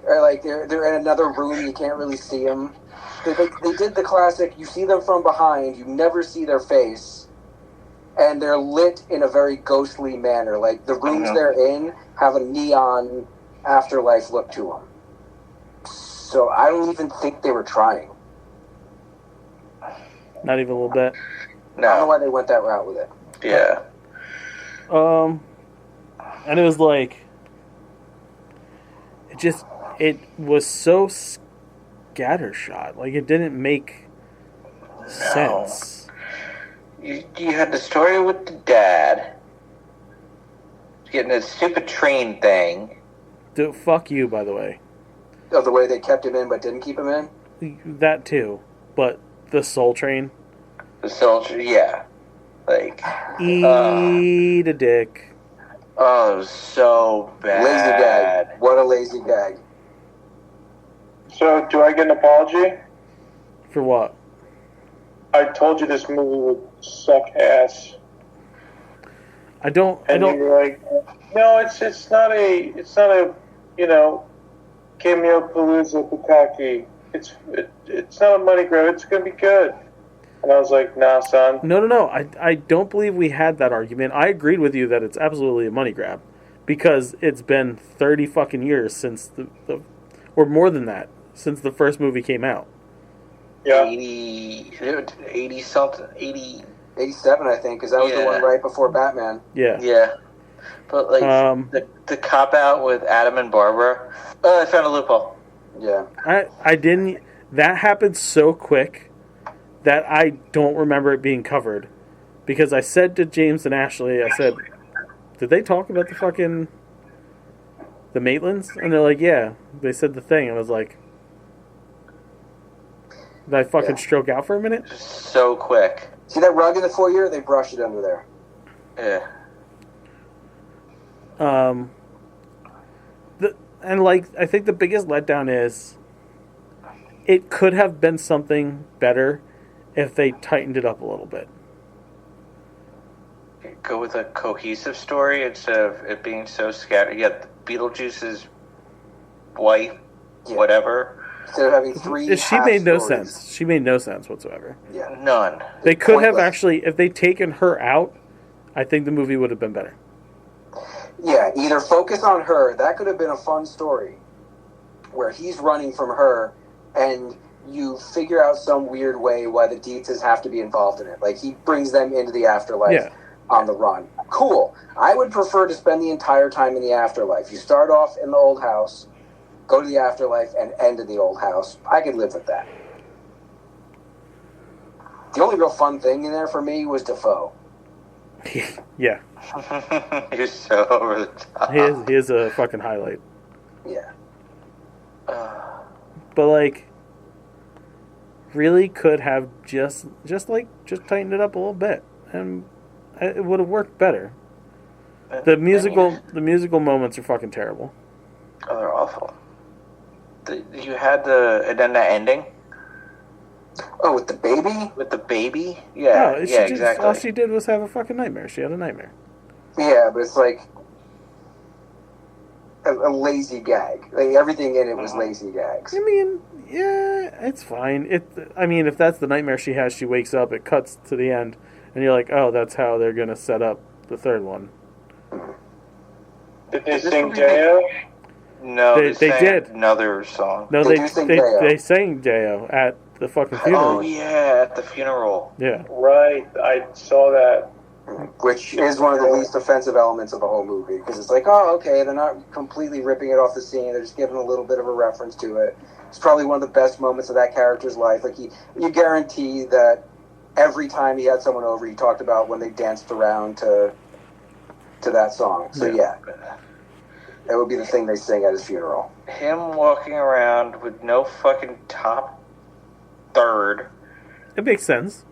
or like they're in another room, you can't really see them. They did the classic, you see them from behind, you never see their face, and they're lit in a very ghostly manner. Like the rooms they're in have a neon afterlife look to them. So I don't even think they were trying. Not even a little bit. No. I don't know why they went that route with it. Yeah. And it was like, it was so scattershot. Like, it didn't make sense. You had the story with the dad getting a stupid train thing. Fuck you, by the way. Oh, the way they kept him in but didn't keep him in? That too. But the Soul Train. The soldier, yeah. Like... Eat a dick. Oh, it was so bad. Lazy gag. What a lazy gag. So, do I get an apology? For what? I told you this movie would suck ass. I don't. You were like, no, it's not a cameo palooza Bukaki. It's not a money grab. It's gonna be good. And I was like, nah, son. No. I don't believe we had that argument. I agreed with you that it's absolutely a money grab. Because it's been 30 fucking years since or more than that, since the first movie came out. Yeah. 80 something, 80... 87, I think, because that was the one right before Batman. Yeah. Yeah. But, like, the cop-out with Adam and Barbara, I found a loophole. Yeah. I didn't... That happened so quick that I don't remember it being covered Because I said to James and Ashley, I said, did they talk about the Maitlands? And they're like, yeah. They said the thing. I was like, did I fucking stroke out for a minute? So quick. See that rug in the foyer? They brushed it under there. Yeah. I think the biggest letdown is it could have been something better if they tightened it up a little bit. Go with a cohesive story instead of it being so scattered. Yeah, Beetlejuice's wife, whatever. Instead of having three She made no stories. sense. She made no sense whatsoever. Yeah. None. They could have Pointless. actually, if they'd taken her out, I think the movie would have been better. Yeah, either focus on her. That could have been a fun story where he's running from her and you figure out some weird way why the Dietzes have to be involved in it. Like, he brings them into the afterlife on the run. Cool. I would prefer to spend the entire time in the afterlife. You start off in the old house, go to the afterlife, and end in the old house. I could live with that. The only real fun thing in there for me was Defoe. Yeah. You're so over the top. He is a fucking highlight. Yeah. But, like, really could have just tightened it up a little bit. And it would have worked better. The musical moments are fucking terrible. Oh, they're awful. You had and then that ending Oh, with the baby? with the baby. Yeah, exactly. All she did was have a fucking nightmare. She had a nightmare. Yeah, but it's like a lazy gag. Like, everything in it was lazy gags. I mean, yeah, it's fine. If that's the nightmare she has, she wakes up, it cuts to the end, and you're like, oh, that's how they're gonna set up the third one. Did they sing Deo? No, They sang did. another song. No, They they do sing Deo. they sang Deo at the fucking funeral. Oh yeah, at the funeral. Yeah. Right, I saw that. Which is one of the least offensive elements of the whole movie. Because it's like, oh, okay, they're not completely ripping it off the scene. They're just giving a little bit of a reference to it. It's probably one of the best moments of that character's life. Like, you guarantee that every time he had someone over, he talked about when they danced around to that song. So, yeah. That would be the thing they sing at his funeral. Him walking around with no fucking top third. It makes sense.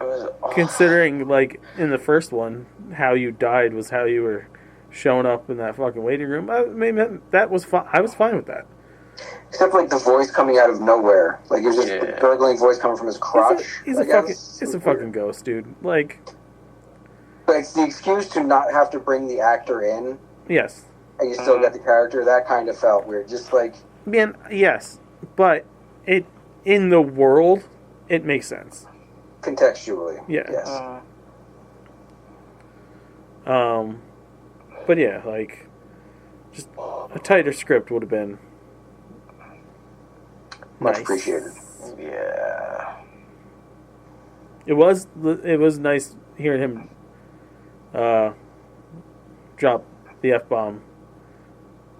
It was Considering, like, in the first one, how you died was how you were showing up in that fucking waiting room. I mean, that was fine. I was fine with that. Except, like, the voice coming out of nowhere. Like, it was just a gurgling voice coming from his crotch. He's a fucking ghost, dude. Like, but it's the excuse to not have to bring the actor in, yes. and you still get the character. That kind of felt weird. Just like, Man, yes. But in the world, it makes sense. contextually. Yeah. Yes. But yeah, like, just a tighter script would have been Much nice. appreciated. yeah. It was nice hearing him drop the F-bomb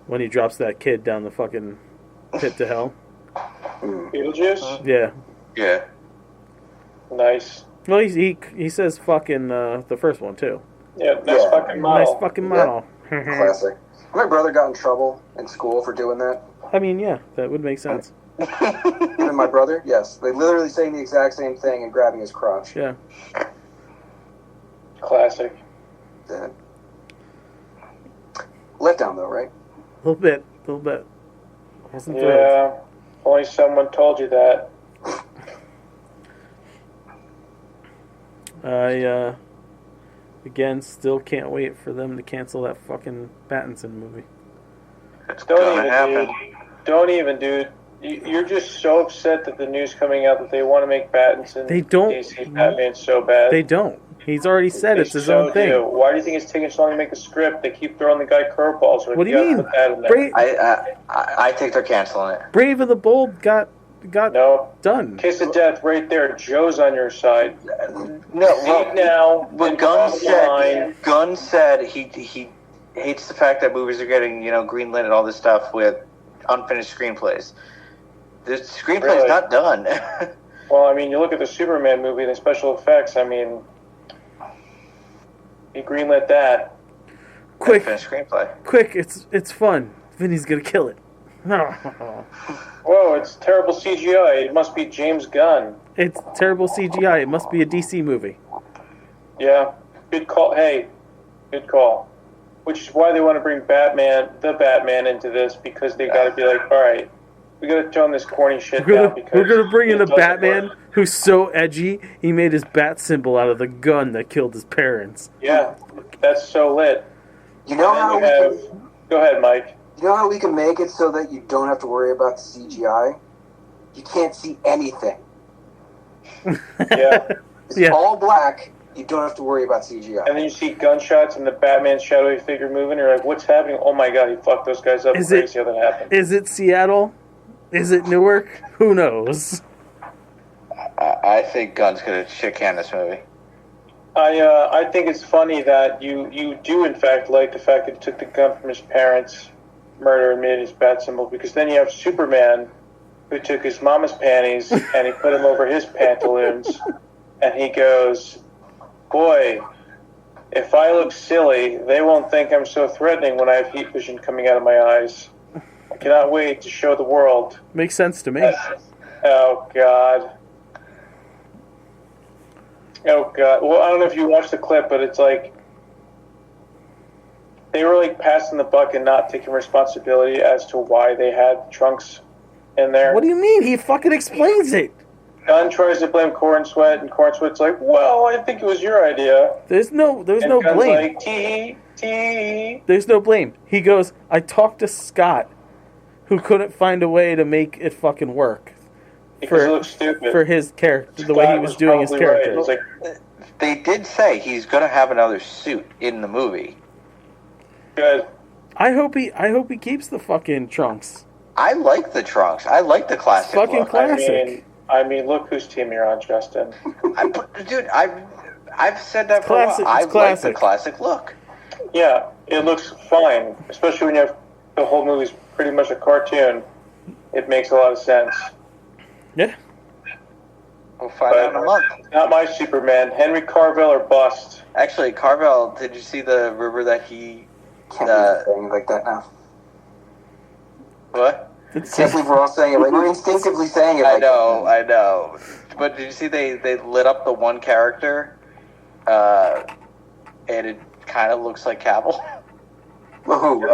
when he drops that kid down the fucking pit to hell. Beetlejuice? Yeah. Yeah. Nice. Well, he says fucking the first one too. Yeah, nice Yeah. fucking model. Nice fucking model. Classic. My brother got in trouble in school for doing that. I mean, yeah, that would make sense. Even my brother, yes. They literally saying the exact same thing and grabbing his crotch. Yeah. Classic. Yeah. Letdown, though, right? A little bit. Wasn't thrilled. Yeah. Only someone told you that. I again still can't wait for them to cancel that fucking Pattinson movie. It's Don't gonna even, happen. dude. Don't even, dude. You're just so upset that the news coming out that they want to make Pattinson They don't- DC Batman so bad. They don't. He's already said it's his so own thing. do. Why do you think it's taking so long to make the script? They keep throwing the guy curveballs. What do you mean? Put that in there. I think they're canceling it. Brave of the Bold got No. done. Kiss of death right there. Joe's on your side. No, Speak now. But Line. Gunn said he hates the fact that movies are getting greenlit and all this stuff with unfinished screenplays. The screenplay is Really? not done. Well, I mean, you look at the Superman movie, the special effects. I mean, He greenlit that. Quick, Finished screenplay. quick! It's fun. Vinny's gonna kill it. Whoa, it's terrible CGI. It must be James Gunn. It's terrible CGI. It must be a DC movie. Yeah, good call. Hey, good call. Which is why they want to bring the Batman into this, because they got to be like, all right, we got to tone this corny shit down. Because We're gonna bring in it a doesn't Batman work. who's so edgy. He made his bat symbol out of the gun that killed his parents. Yeah, that's so lit. You know how And then you have. Go ahead, Mike. you know how we can make it so that you don't have to worry about the CGI? You can't see anything. Yeah. It's Yeah. all black. You don't have to worry about CGI. And then you see gunshots and the Batman shadowy figure moving. You're like, what's happening? Oh my god, he fucked those guys up. Is Crazy it- how that happened. Is it Seattle? Is it Newark? Who knows? I think Gunn's gonna shit can this movie. I think it's funny that you do in fact like the fact that he took the gun from his parents' murder and made it his bat symbol, because then you have Superman who took his mama's panties and he put them over his pantaloons and he goes, boy, if I look silly, they won't think I'm so threatening when I have heat vision coming out of my eyes. I cannot wait to show the world. Makes sense to me. Oh, God. Oh, God. Well, I don't know if you watched the clip, but it's like they were like passing the buck and not taking responsibility as to why they had trunks in there. What do you mean? He fucking explains it. Gunn tries to blame Corn Sweat, and Corn Sweat's like, well, I think it was your idea. There's no And blame. Gunn's like, tee. There's no blame. He goes, I talked to Scott, who couldn't find a way to make it fucking work Because it looks stupid. for his character, the way he Scott was doing his probably right. character. It was like, They did say he's gonna have another suit in the movie. good. I hope he keeps the fucking trunks. I like the trunks. I like the classic Fucking look. classic. I mean, look whose team you're on, Justin. Dude, I've said that for Classic- a while. I it's like the classic. classic look. Yeah, it looks fine, especially when you have the whole movie's pretty much a cartoon. It makes a lot of sense. Yeah. We'll find out in a month. Not my Superman. Henry Carville or bust. Actually, Carvel, did you see the rumor that he... Can't believe we're saying it like that now. What? Can't believe we're all saying it like we're instinctively saying it. I Like know, I know. But did you see they lit up the one character, and it kind of looks like Cavill? Well, who?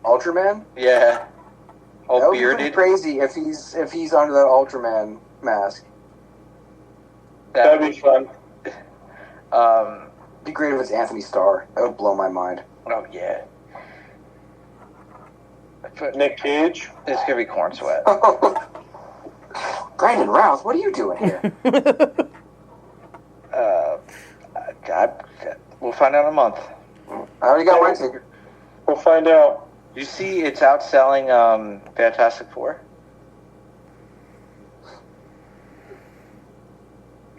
Ultraman? Yeah. All That would be pretty bearded. crazy if he's under that Ultraman mask. That'd be fun. Um, It'd be great if it's Anthony Starr. That would blow my mind. oh, yeah. But Nick Cage. it's going to be Corn Sweat. Brandon Routh, what are you doing here? We'll find out in a month. I already got my ticket. We'll find out. You see it's outselling Fantastic Four?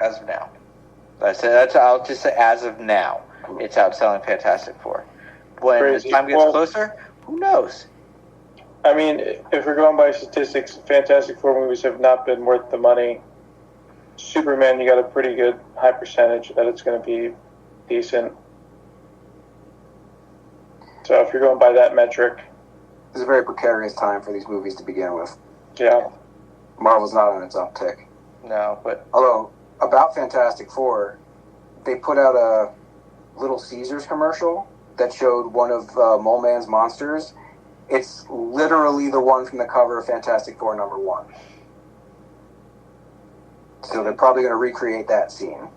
As of now. I'll just say as of now, it's outselling Fantastic Four. When Crazy. the time gets Well- closer, who knows? I mean, if we're going by statistics, Fantastic Four movies have not been worth the money. Superman, you got a pretty good high percentage that it's going to be decent. So if you're going by that metric, This is a very precarious time for these movies to begin with. yeah. Marvel's not on its uptick. No, but Although, about Fantastic Four, they put out a Little Caesars commercial that showed one of Mole Man's monsters. It's literally the one from the cover of Fantastic Four #1. So they're probably going to recreate that scene,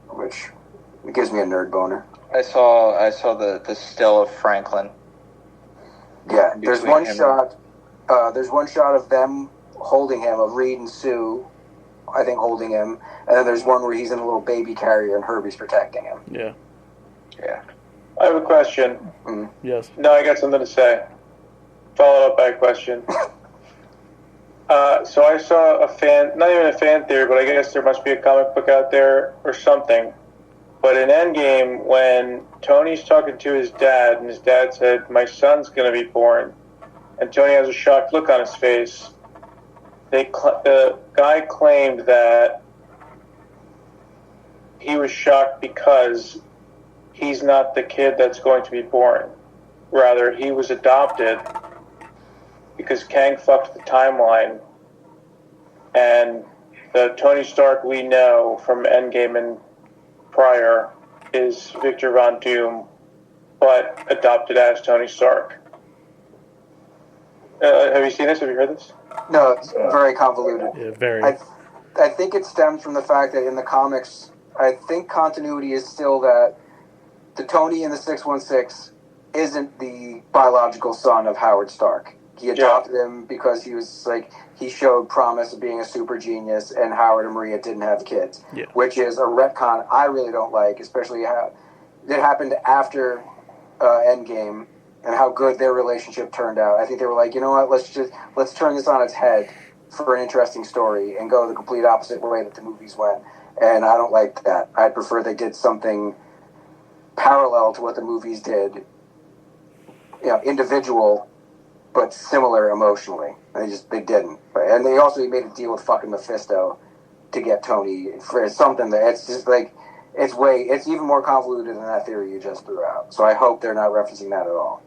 which gives me a nerd boner. I saw the still of Franklin. Yeah, there's Between one him shot. There's one shot of them holding him, of Reed and Sue, I think, holding him, and then there's one where he's in a little baby carrier and Herbie's protecting him. Yeah. Yeah. I have a question. Yes. No, I got something to say. Followed up by a question. So I saw not even a fan theory, but I guess there must be a comic book out there or something. But in Endgame, when Tony's talking to his dad, and his dad said, "My son's going to be born," and Tony has a shocked look on his face, the guy claimed that he was shocked because he's not the kid that's going to be born. Rather, he was adopted because Kang fucked the timeline, and the Tony Stark we know from Endgame and prior is Victor Von Doom, but adopted as Tony Stark. Have you seen this? Have you heard this? No, it's very convoluted. Yeah, very. I think it stems from the fact that in the comics, I think continuity is still that the Tony in the 616 isn't the biological son of Howard Stark. He adopted him because he was like, he showed promise of being a super genius, and Howard and Maria didn't have kids, which is a retcon I really don't like, especially how it happened after Endgame and how good their relationship turned out. I think they were like, you know what, let's turn this on its head for an interesting story and go the complete opposite way that the movies went. And I don't like that. I'd prefer they did something parallel to what the movies did, individual, but similar emotionally. They didn't. And they also made a deal with fucking Mephisto to get Tony for something that it's just like, it's even more convoluted than that theory you just threw out. So I hope they're not referencing that at all.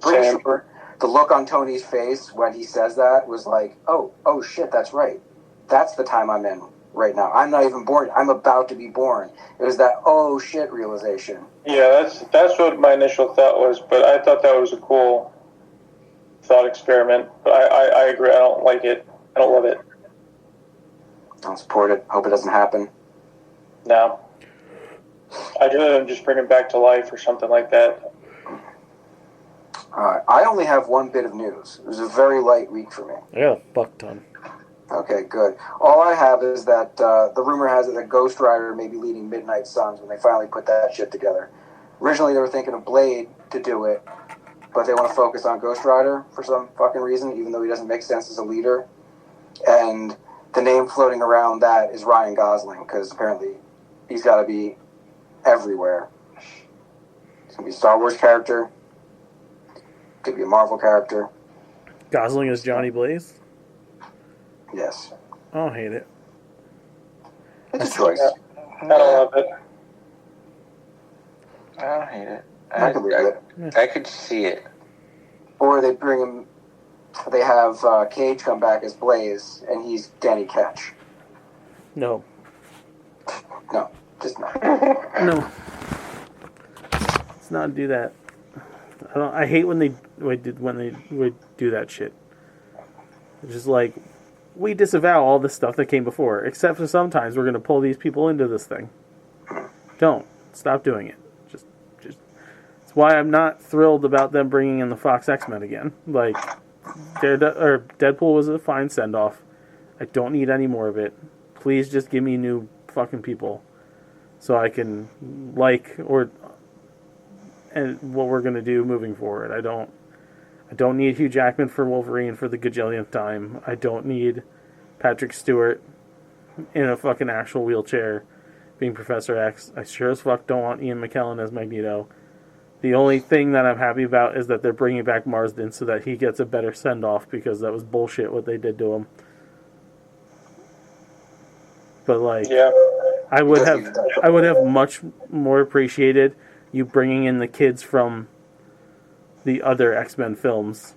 Pretty sure the look on Tony's face when he says that was like, oh shit, that's right. That's the time I'm in right now. I'm not even born. I'm about to be born. It was that oh shit realization. Yeah, that's what my initial thought was, but I thought that was a cool thought experiment. But I agree. I don't like it. I don't love it. Don't support it. Hope it doesn't happen. No. I'd rather just bring him back to life or something like that. I only have one bit of news. It was a very light week for me. I got a fuck ton. Okay, good. All I have is that the rumor has it that Ghost Rider may be leading Midnight Suns when they finally put that shit together. Originally, they were thinking of Blade to do it, but they want to focus on Ghost Rider for some fucking reason, even though he doesn't make sense as a leader. And the name floating around that is Ryan Gosling, because apparently he's got to be everywhere. It's going to be a Star Wars character. Could be a Marvel character. Gosling is Johnny Blaze? Yes. I don't hate it. It's a choice. I don't love it. I don't hate it. I could believe it. I could see it. Or they bring him, they have Cage come back as Blaze, and he's Danny Ketch. No. No, just not. No. Let's not do that. I hate when they do that shit. It's just like, we disavow all the stuff that came before, except for sometimes we're going to pull these people into this thing. Don't. Stop doing it. Just. It's why I'm not thrilled about them bringing in the Fox X-Men again. Like, Deadpool was a fine send-off. I don't need any more of it. Please just give me new fucking people so I can and what we're going to do moving forward. I don't need Hugh Jackman for Wolverine for the gajillionth time. I don't need Patrick Stewart in a fucking actual wheelchair being Professor X. I sure as fuck don't want Ian McKellen as Magneto. The only thing that I'm happy about is that they're bringing back Marsden so that he gets a better send-off, because that was bullshit what they did to him. But I would have much more appreciated you bringing in the kids from the other X-Men films.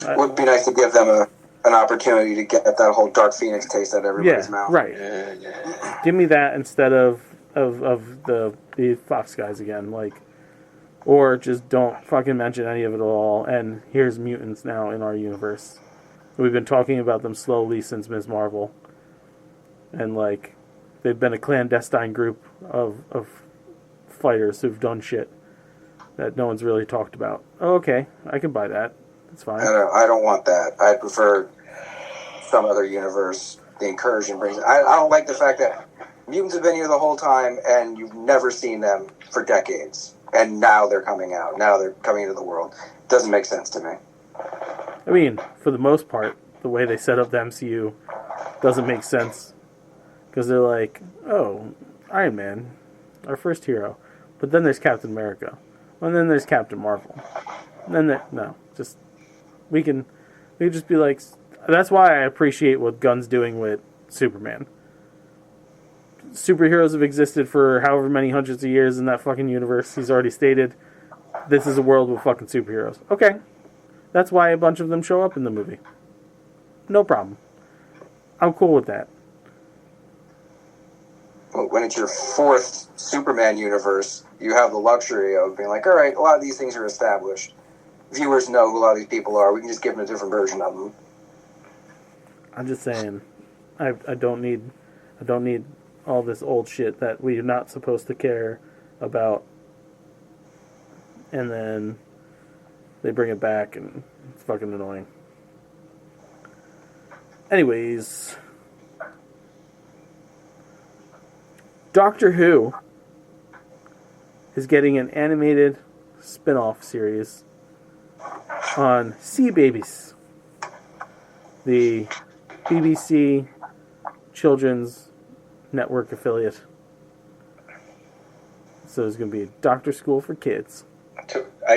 It would be nice to give them an opportunity to get that whole Dark Phoenix taste out of everybody's mouth. Right. Give me that instead of the Fox guys again, or just don't fucking mention any of it at all. And here's mutants now in our universe. We've been talking about them slowly since Ms. Marvel, and they've been a clandestine group of fighters who've done shit that no one's really talked about. Oh, okay, I can buy that. That's fine. I don't want that. I prefer some other universe. The incursion brings. I don't like the fact that mutants have been here the whole time and you've never seen them for decades, and now they're coming out. Now they're coming into the world. It doesn't make sense to me. I mean, for the most part, the way they set up the MCU doesn't make sense. Because they're like, oh, Iron Man, our first hero. But then there's Captain America. And then there's Captain Marvel. And then, we can just be like, that's why I appreciate what Gunn's doing with Superman. superheroes have existed for however many hundreds of years in that fucking universe. He's already stated this is a world with fucking superheroes. Okay. That's why a bunch of them show up in the movie. No problem. I'm cool with that. Well, when it's your fourth Superman universe, you have the luxury of being like, all right, a lot of these things are established. Viewers know who a lot of these people are. We can just give them a different version of them. I'm just saying, I don't need all this old shit that we're not supposed to care about, and then they bring it back and it's fucking annoying. Anyways, Doctor Who is getting an animated spin-off series on Sea Babies, the BBC Children's Network affiliate. So there's going to be a Doctor School for kids.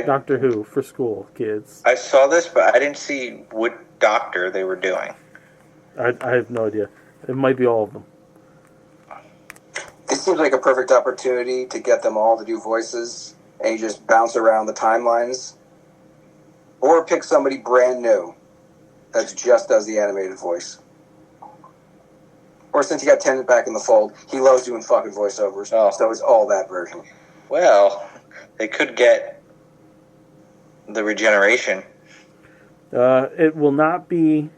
Doctor Who for school kids. I saw this, but I didn't see what doctor they were doing. I have no idea. It might be all of them. This seems like a perfect opportunity to get them all to do voices, and you just bounce around the timelines. Or pick somebody brand new that just does the animated voice. Or since you got Tennant back in the fold, he loves doing fucking voiceovers, so it's all that version. Well, they could get the regeneration. It will not be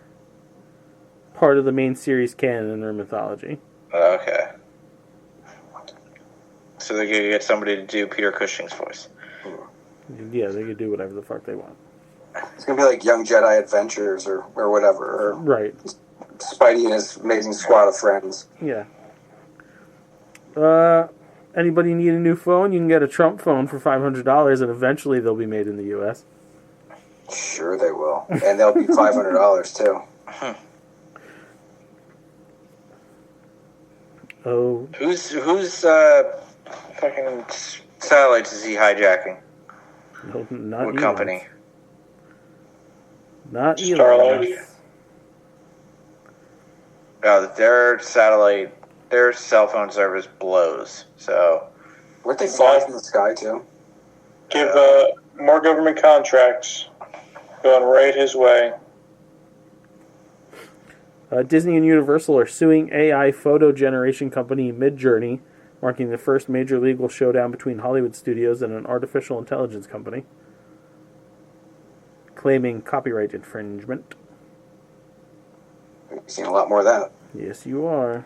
part of the main series canon in their mythology. Okay. So they're going to get somebody to do Peter Cushing's voice. Yeah, they can do whatever the fuck they want. It's going to be like Young Jedi Adventures or whatever. Or Right. Spidey and his amazing squad of friends. Yeah. Anybody need a new phone? You can get a Trump phone for $500, and eventually they'll be made in the U.S. Sure they will. And they'll be $500 too. Oh. Who's fucking satellites is he hijacking? No, not What Elon's. company? Not Starlink. Elon's. Their satellite, their cell phone service blows. So Weren't they falling from the sky too? Give more government contracts going right his way. Disney and Universal are suing AI photo generation company Midjourney, marking the first major legal showdown between Hollywood studios and an artificial intelligence company, claiming copyright infringement. We've seen a lot more of that. Yes, you are.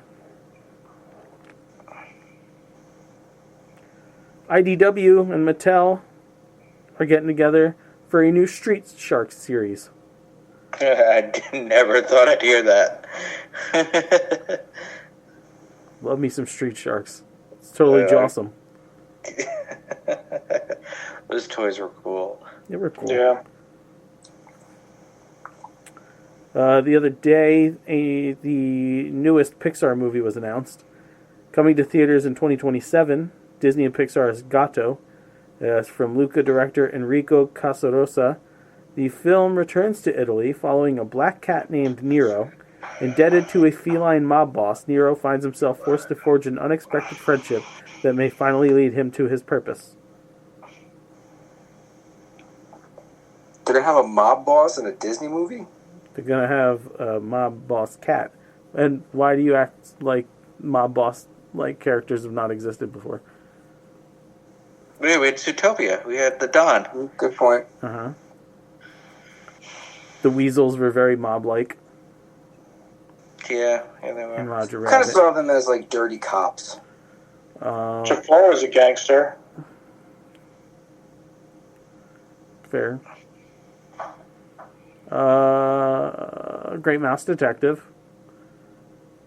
IDW and Mattel are getting together for a new Street Sharks series. I never thought I'd hear that. Love me some Street Sharks. It's totally jawsome. Those toys were cool. They were cool. Yeah. The other day, the newest Pixar movie was announced. Coming to theaters in 2027, Disney and Pixar's Gato, from Luca director Enrico Casarosa. The film returns to Italy following a black cat named Nero. Indebted to a feline mob boss, Nero finds himself forced to forge an unexpected friendship that may finally lead him to his purpose. They're going to have a mob boss in a Disney movie? They're going to have a mob boss cat. And why do you act like mob boss like characters have not existed before? We had Zootopia. We had the Don. Good point. Uh-huh. The weasels were very mob-like. Yeah, they And were. Roger Kind of Rabbit. saw them as like dirty cops. Jafar was a gangster. Fair. Great Mouse Detective.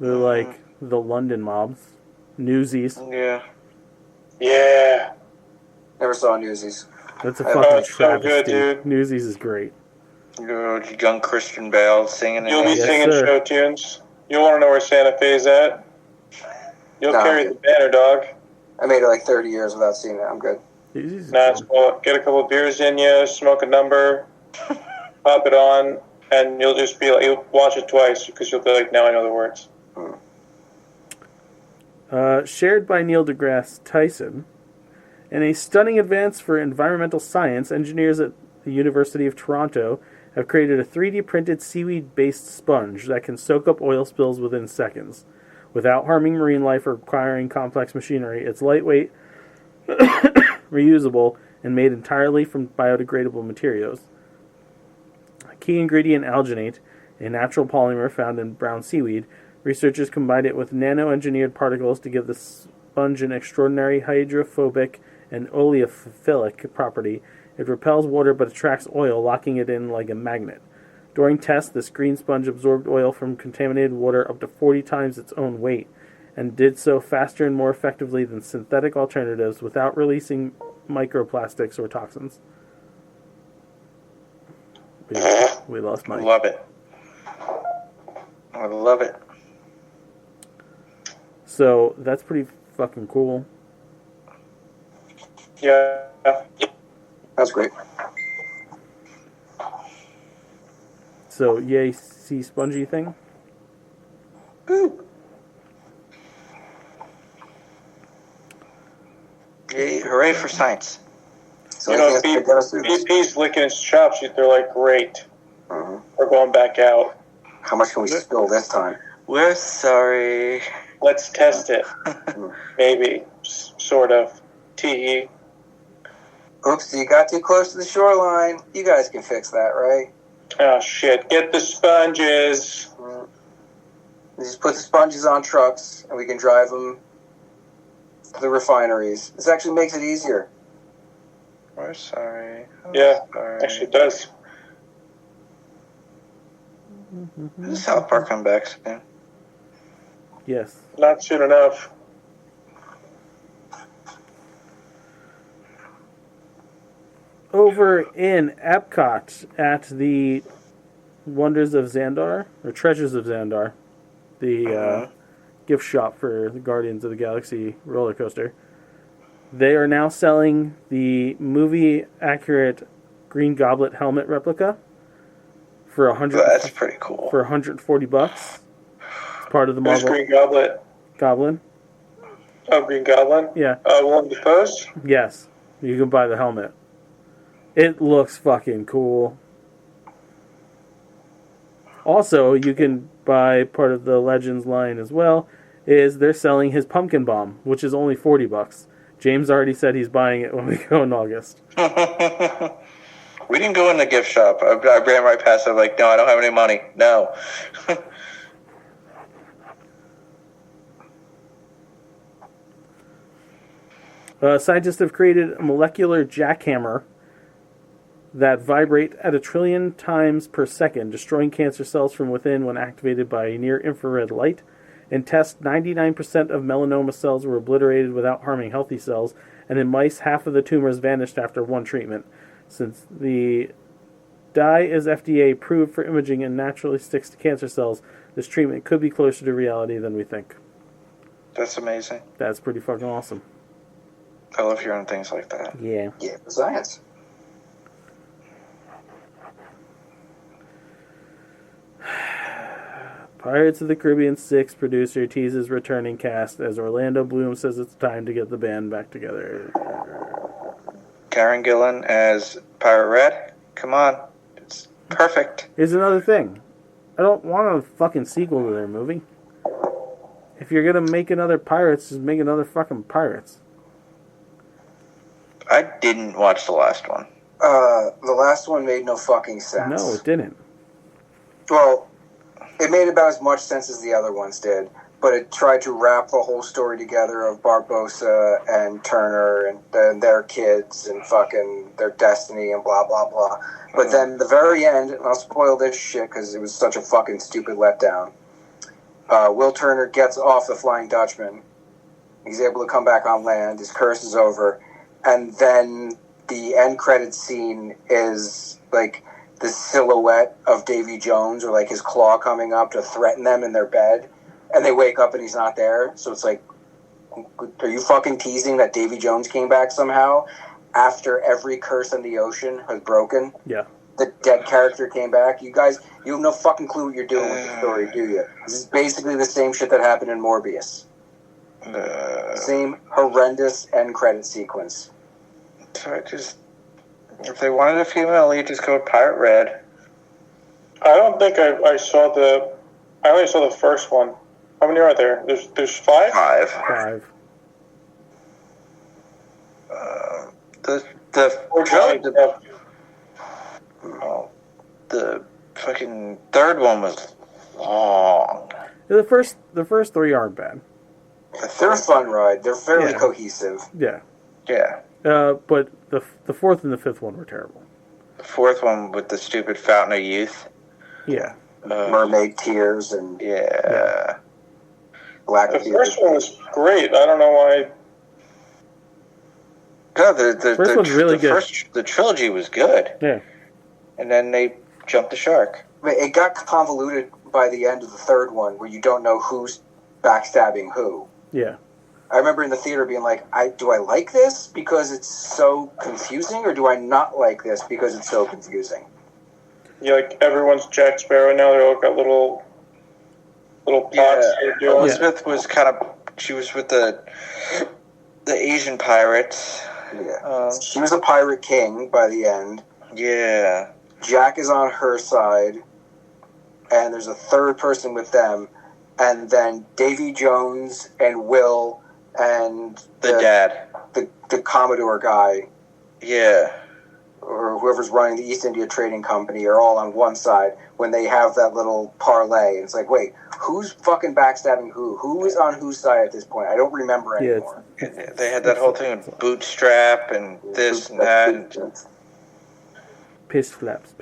They're like the London mobs. Newsies. Yeah. Yeah. Never saw Newsies. That's a Oh, fucking it's so good, travesty. dude. Newsies is great. Young Christian Bale singing You'll be it. Yes, singing sir. show tunes. You'll want to know where Santa Fe is at. You'll Nah. carry the banner, dog. I made it like 30 years without seeing it. I'm good. Newsies is Nice. fun. Well, get a couple of beers in you, smoke a number, pop it on, and you'll just be like, you'll watch it twice because you'll be like, now I know the words. Shared by Neil deGrasse Tyson. In a stunning advance for environmental science, engineers at the University of Toronto have created a 3D printed seaweed-based sponge that can soak up oil spills within seconds. Without harming marine life or requiring complex machinery, it's lightweight, reusable, and made entirely from biodegradable materials. A key ingredient, alginate, a natural polymer found in brown seaweed. Researchers combined it with nano-engineered particles to give the sponge an extraordinary hydrophobic and oleophilic property. It repels water but attracts oil, locking it in like a magnet. During tests, this green sponge absorbed oil from contaminated water up to 40 times its own weight, and did so faster and more effectively than synthetic alternatives without releasing microplastics or toxins. We lost Mike. Love it. I love it. So that's pretty fucking cool. Yeah. That's great. So yay, sea spongy thing. Ooh. Yay, hooray for science. So You I know, think that's gonna do this. BP's licking his chops. They're like, great. Mhm. We're going back out. How much can we spill this time? We're sorry. Let's test it. Maybe. Sort of. Tee. Oops, you got too close to the shoreline. You guys can fix that, right? Oh, shit. Get the sponges. We just put the sponges on trucks, and we can drive them to the refineries. This actually makes it easier. We're sorry. Yeah, Sorry. actually it does. Does South Park come back soon? Yes. Not soon enough. Over in Epcot at the Wonders of Xandar, or Treasures of Xandar, the gift shop for the Guardians of the Galaxy roller coaster, they are now selling the movie-accurate Green Goblet helmet replica for That's pretty cool. for $140. It's part of the Who's Marvel Green Goblet? Goblin. Oh, Green Goblin? Yeah. Willem Dafoe's? Yes. You can buy the helmet. It looks fucking cool. Also, you can buy part of the Legends line as well. Is they're selling his pumpkin bomb, which is only $40. James already said he's buying it when we go in August. We didn't go in the gift shop. I ran right past it. I'm like, no, I don't have any money. No. Scientists have created a molecular jackhammer that vibrate at 1 trillion times per second, destroying cancer cells from within when activated by near-infrared light. In tests, 99% of melanoma cells were obliterated without harming healthy cells, and in mice, half of the tumors vanished after one treatment. Since the dye is FDA approved for imaging and naturally sticks to cancer cells, this treatment could be closer to reality than we think. That's amazing. That's pretty fucking awesome. I love hearing things like that. Yeah. Yeah, science. Pirates of the Caribbean 6 producer teases returning cast as Orlando Bloom says it's time to get the band back together. Karen Gillan as Pirate Red? Come on. It's perfect. Here's another thing. I don't want a fucking sequel to their movie. If you're gonna make another Pirates, just make another fucking Pirates. I didn't watch the last one. The last one made no fucking sense. No, it didn't. Well, it made about as much sense as the other ones did, but it tried to wrap the whole story together of Barbossa and Turner and their kids and fucking their destiny and blah, blah, blah. But then the very end, and I'll spoil this shit because it was such a fucking stupid letdown, Will Turner gets off the Flying Dutchman. He's able to come back on land. His curse is over. And then the end credits scene is like the silhouette of Davy Jones or like his claw coming up to threaten them in their bed. And they wake up and he's not there. So it's like, are you fucking teasing that Davy Jones came back somehow after every curse in the ocean has broken? Yeah. The dead character came back. You guys, you have no fucking clue what you're doing with the story, do you? This is basically the same shit that happened in Morbius. Same horrendous end credit sequence. So if they wanted a female lead, just go with Pirate Red. I don't think I saw the. I only saw the first one. How many are there? There's 5? 5. 5. The fucking third one was long. The first 3 aren't bad. They're a fun ride. They're fairly Yeah. cohesive. Yeah. Yeah. But the fourth and the fifth one were terrible. The fourth one with the stupid Fountain of Youth. Yeah. Mermaid tears and Yeah. black. The first one was great. I don't know why. No, the First one's really good. The trilogy was good. Yeah. And then they jumped the shark. It got convoluted by the end of the third one, where you don't know who's backstabbing who. Yeah. I remember in the theater being like, do I like this because it's so confusing, or do I not like this because it's so confusing? Yeah, like everyone's Jack Sparrow now. They're all got little pots. They're doing. Elizabeth was she was with the Asian pirates. Yeah. She was a pirate king by the end. Yeah. Jack is on her side, and there's a third person with them, and then Davy Jones and Will and the dad, the Commodore guy, yeah, or whoever's running the East India Trading Company are all on one side when they have that little parlay. It's like, wait, who's fucking backstabbing who? Who is on whose side at this point? I don't remember anymore. They had that whole thing with Bootstrap and this and that. And Piss flaps.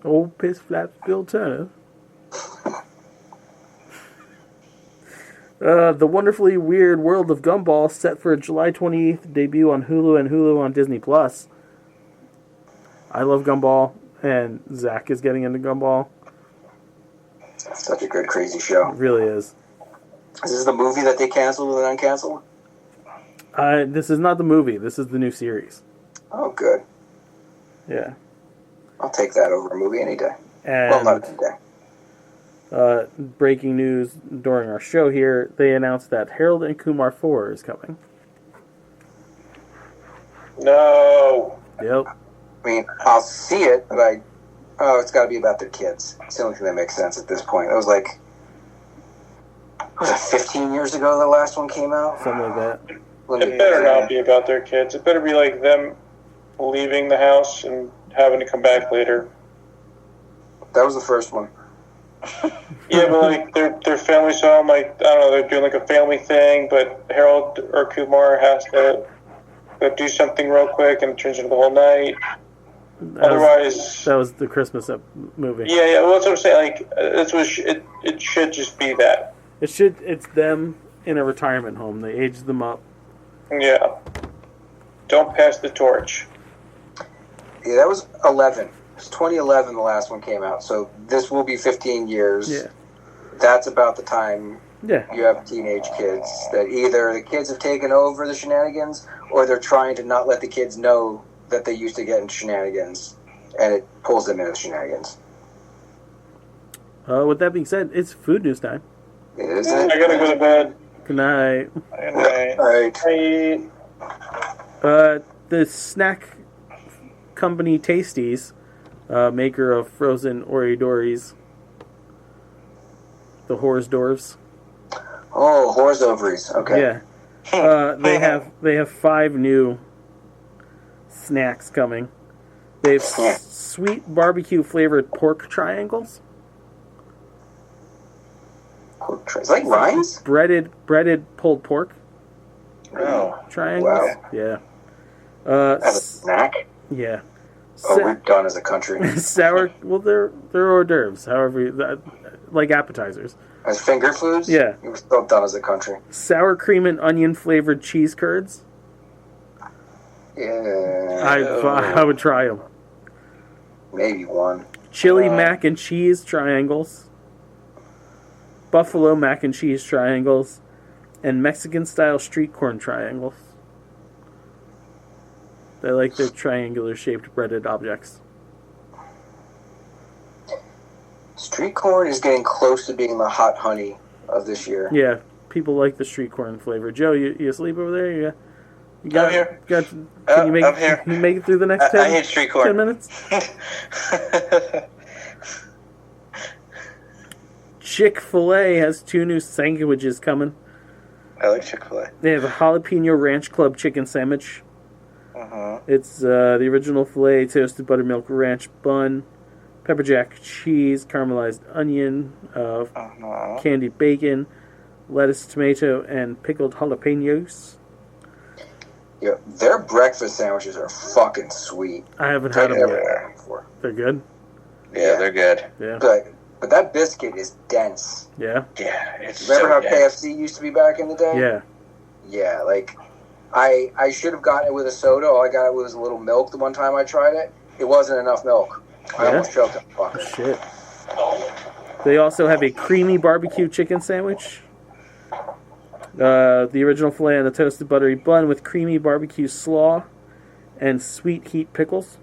Old piss flaps, Bill Turner. The Wonderfully Weird World of Gumball set for a July 28th debut on Hulu and Hulu on Disney+. I love Gumball, and Zach is getting into Gumball. Such a good, crazy show. It really is. Is this the movie that they canceled and uncanceled? This is not the movie. This is the new series. Oh, good. Yeah. I'll take that over a movie any day. And, well, not any day. Breaking news during our show here, they announced that Harold and Kumar 4 is coming. No. Yep. I mean, I'll see it, but it's got to be about their kids. It's the only thing that makes sense at this point. It was like, was it 15 years ago the last one came out? Something like that. It better not be about their kids. It better be like them leaving the house and having to come back later. That was the first one. Yeah, but like their family's home, like, I don't know, they're doing like a family thing, but Harold or Kumar has to go do something real quick and it turns into the whole night. That was the Christmas movie. Yeah, well, that's what I'm saying. Like, that's what it should just be that. It's them in a retirement home. They age them up. Yeah. Don't pass the torch. Yeah, that was 11. It was 2011 the last one came out, so this will be 15 years. Yeah. That's about the time Yeah. you have teenage kids that either the kids have taken over the shenanigans or they're trying to not let the kids know that they used to get into shenanigans, and it pulls them into the shenanigans. With that being said, it's food news time. Isn't it? I gotta go to bed. Good night. All right. The snack company Tasties, maker of frozen Oridoris, the Horsdorfs. Oh, horse ovaries. Okay. Yeah. They have 5 new snacks coming. They have sweet barbecue flavored pork triangles. It's like rinds? Breaded pulled pork Oh. triangles. Wow. Yeah. As a snack? Yeah. Oh, we're done as a country. Sour. Well, they're hors d'oeuvres. However, like appetizers. As finger foods? Yeah. We're still done as a country. Sour cream and onion flavored cheese curds. Yeah. I would try them. Maybe one. Chili mac and cheese triangles. Buffalo mac and cheese triangles. And Mexican style street corn triangles. They like their triangular shaped breaded objects. Street corn is getting close to being the hot honey of this year. Yeah, people like the street corn flavor. Joe, you asleep over there? You got, I'm here. Can you make I'm here. Can you make it through the next 10, I hate street corn. 10 minutes? Chick-fil-A has 2 new sandwiches coming. I like Chick-fil-A. They have a jalapeno ranch club chicken sandwich. Uh-huh. It's the original filet, toasted buttermilk ranch bun, pepper jack cheese, caramelized onion, candied bacon, lettuce, tomato, and pickled jalapenos. Yeah, their breakfast sandwiches are fucking sweet. I haven't had them Never yet. had them before. They're good? Yeah, they're good. Yeah. But that biscuit is dense. Yeah? Yeah, it's Remember so how good. KFC used to be back in the day? Yeah. Yeah, like, I should have gotten it with a soda. All I got was a little milk the one time I tried it. It wasn't enough milk. I Yeah? almost choked on the fucker. Shit. They also have a creamy barbecue chicken sandwich. The original filet on the toasted buttery bun with creamy barbecue slaw and sweet heat pickles.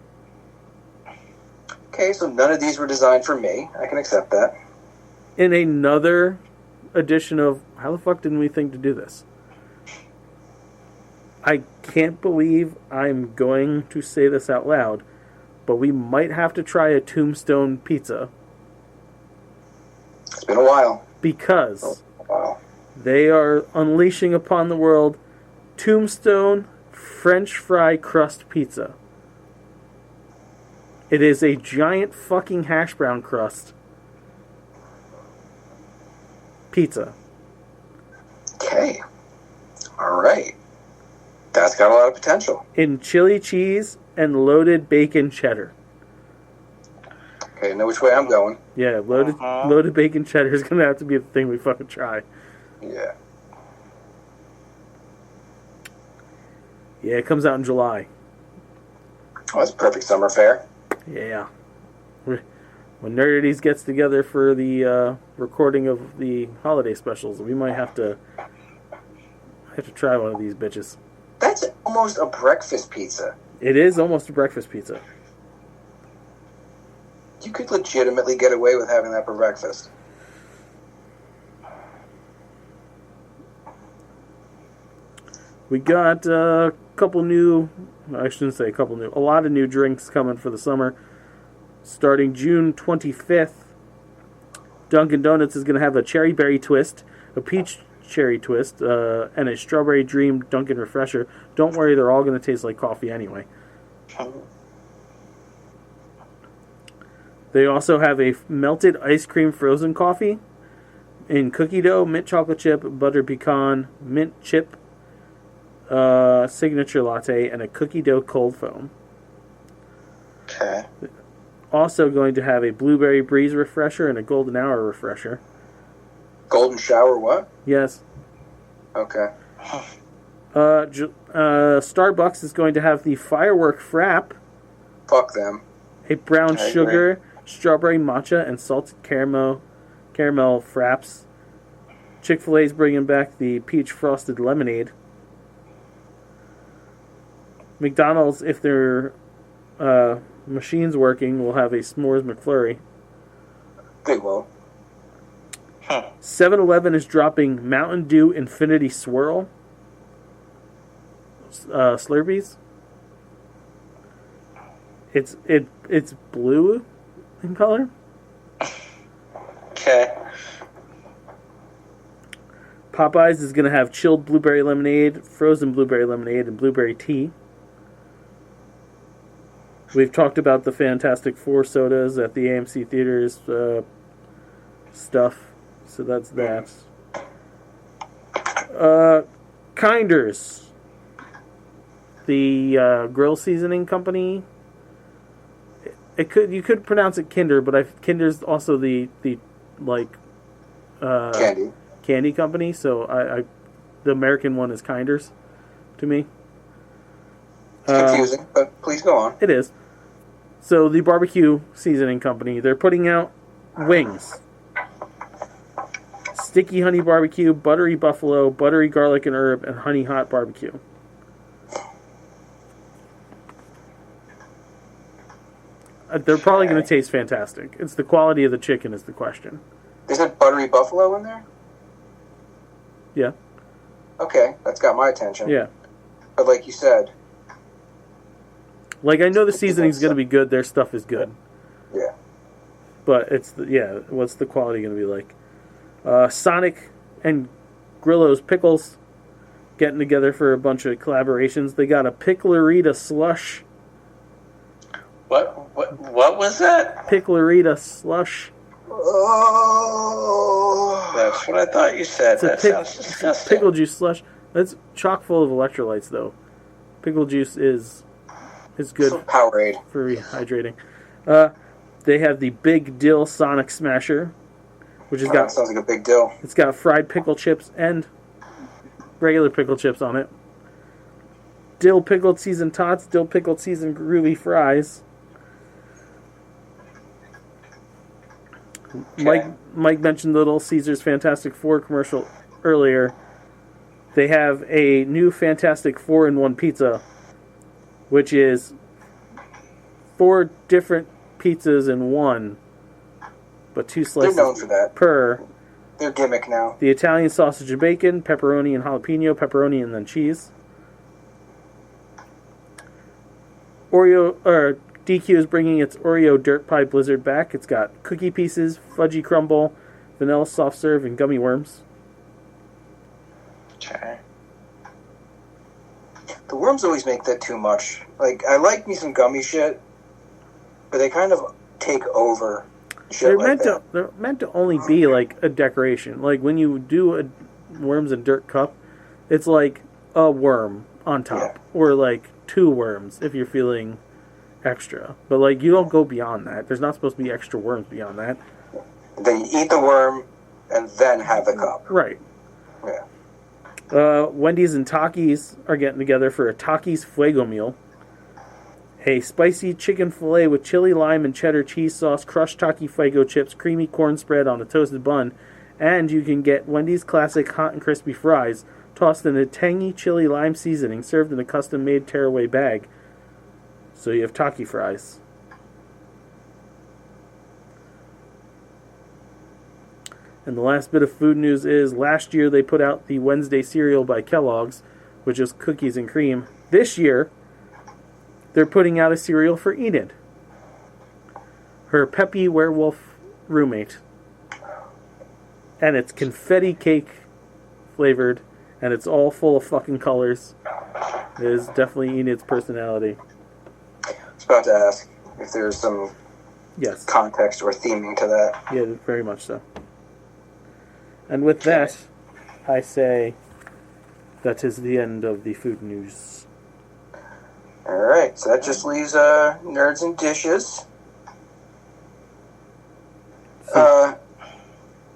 Okay, so none of these were designed for me. I can accept that. In another edition of how the fuck didn't we think to do this? I can't believe I'm going to say this out loud, but we might have to try a Tombstone pizza It's been a while. because Wow. they are unleashing upon the world Tombstone French fry crust pizza. It is a giant fucking hash brown crust pizza. Okay. All right. That's got a lot of potential. In chili cheese and loaded bacon cheddar. Okay, know which way I'm going. Yeah, loaded bacon cheddar is going to have to be the thing we fucking try. Yeah. Yeah, it comes out in July. Oh, that's perfect summer fare. Yeah. When Nerdities gets together for the recording of the holiday specials, we might have to try one of these bitches. That's almost a breakfast pizza. It is almost a breakfast pizza. You could legitimately get away with having that for breakfast. We got a couple new, I shouldn't say a couple new, a lot of new drinks coming for the summer. Starting June 25th, Dunkin' Donuts is going to have a cherry berry twist, a peach cherry twist, and a strawberry dream Dunkin' Refresher. Don't worry, they're all going to taste like coffee anyway. They also have a melted ice cream frozen coffee in cookie dough, mint chocolate chip, butter pecan, mint chip, signature latte, and a cookie dough cold foam. Okay. Also going to have a blueberry breeze refresher and a golden hour refresher. Golden shower what? Yes. Okay. Starbucks is going to have the firework frap, Fuck them. a brown I sugar, strawberry matcha, and salted caramel fraps. Chick-fil-A is bringing back the peach frosted lemonade. McDonald's, if their machine's working, will have a s'mores McFlurry. They will. 7-Eleven is dropping Mountain Dew Infinity Swirl Slurpees. It's blue in color. Okay. Popeyes is going to have chilled blueberry lemonade, frozen blueberry lemonade, and blueberry tea. We've talked about the Fantastic Four sodas at the AMC Theaters stuff. So that's that. Kinders, the grill seasoning company. You could pronounce it Kinder, but Kinder's also the candy company. So the American one is Kinders to me. It's confusing, but please go on. It is. So the barbecue seasoning company, they're putting out wings. Sticky honey barbecue, buttery buffalo, buttery garlic and herb, and honey hot barbecue. They're probably going to taste fantastic. It's the quality of the chicken is the question. Is it buttery buffalo in there? Yeah. Okay, that's got my attention. Yeah. But like you said... Like, I know the seasoning's going to be good. Their stuff is good. Yeah. But what's the quality going to be like? Sonic and Grillo's Pickles getting together for a bunch of collaborations. They got a Picklerita slush. What was that? Picklerita slush. Oh, That's what I thought you said. That sounds disgusting. Pickle juice slush. That's chock full of electrolytes, though. Pickle juice is good Powerade for rehydrating. They have the Big Dill Sonic Smasher, which has got sounds like a big deal. It's got fried pickle chips and regular pickle chips on it. Dill pickled seasoned tots, dill pickled seasoned groovy fries. Okay. Mike mentioned Little Caesars Fantastic Four commercial earlier. They have a new Fantastic Four in one pizza, which is 4 different pizzas in one, but 2 slices They're known for that. per. Their gimmick now. The Italian sausage and bacon, pepperoni and jalapeno, pepperoni and then cheese. DQ is bringing its Oreo Dirt Pie Blizzard back. It's got cookie pieces, fudgy crumble, vanilla soft serve, and gummy worms. Okay. The worms always make that too much. Like, I like me some gummy shit, but they kind of take over shit They're meant to only be like a decoration. Like when you do a worms and dirt cup, it's like a worm on top, or like 2 worms if you're feeling extra. But like you don't go beyond that. There's not supposed to be extra worms beyond that. Then you eat the worm and then have the cup. Right. Yeah. Wendy's and Takis are getting together for a Takis Fuego meal. A spicy chicken fillet with chili, lime, and cheddar cheese sauce, crushed Taki Fuego chips, creamy corn spread on a toasted bun, and you can get Wendy's classic hot and crispy fries tossed in a tangy chili lime seasoning, served in a custom-made tearaway bag. So you have Taki fries. And the last bit of food news is, last year they put out the Wednesday cereal by Kellogg's, which is cookies and cream. This year, they're putting out a cereal for Enid, her peppy werewolf roommate. And it's confetti cake flavored, and it's all full of fucking colors. It is definitely Enid's personality. I was about to ask if there's some Yes. context or theming to that. Yeah, very much so. And with that, I say that is the end of the food news. Alright, so that just leaves nerds and dishes.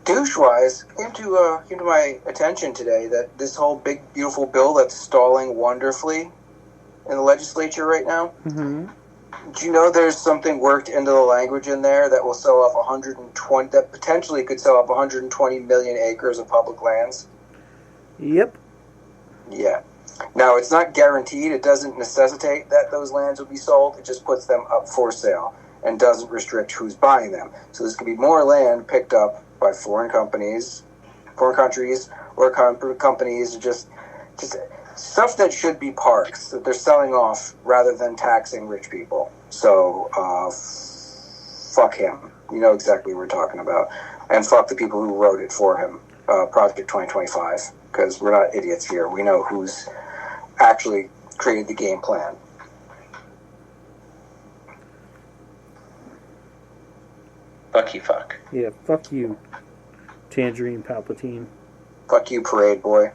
Douche-wise, came to my attention today that this whole big, beautiful bill that's stalling wonderfully in the legislature right now, Mm-hmm. do you know there's something worked into the language in there that will sell off 120, that potentially could sell off 120 million acres of public lands? Yep. Yeah. Now, it's not guaranteed. It doesn't necessitate that those lands will be sold. It just puts them up for sale and doesn't restrict who's buying them. So this could be more land picked up by foreign countries, or companies, just stuff that should be parks that they're selling off rather than taxing rich people. So, fuck him. You know exactly what we're talking about. And fuck the people who wrote it for him. Project 2025. Because we're not idiots here. We know who's actually created the game plan. Fuck you, fuck. Yeah, fuck you, Tangerine Palpatine. Fuck you, Parade Boy.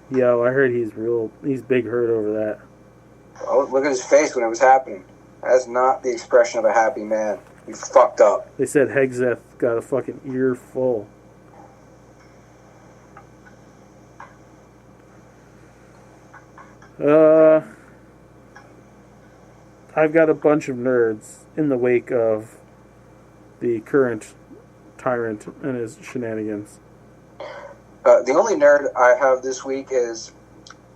Yo, I heard he's big hurt over that. Oh, look at his face when it was happening. That's not the expression of a happy man. He fucked up. They said Hexeth got a fucking ear full. I've got a bunch of nerds in the wake of the current tyrant and his shenanigans. The only nerd I have this week is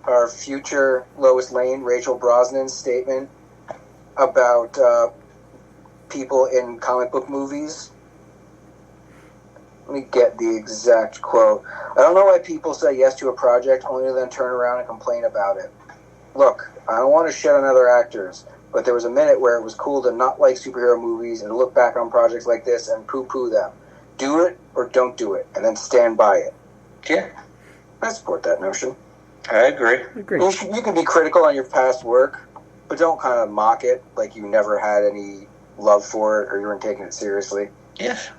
our future Lois Lane, Rachel Brosnan's statement about people in comic book movies. Let me get the exact quote. I don't know why people say yes to a project only to then turn around and complain about it. Look, I don't want to shit on other actors, but there was a minute where it was cool to not like superhero movies and to look back on projects like this and poo-poo them. Do it or don't do it, and then stand by it. Yeah, I support that notion. I agree. You can be critical on your past work, but don't kind of mock it like you never had any love for it or you weren't taking it seriously. Yes.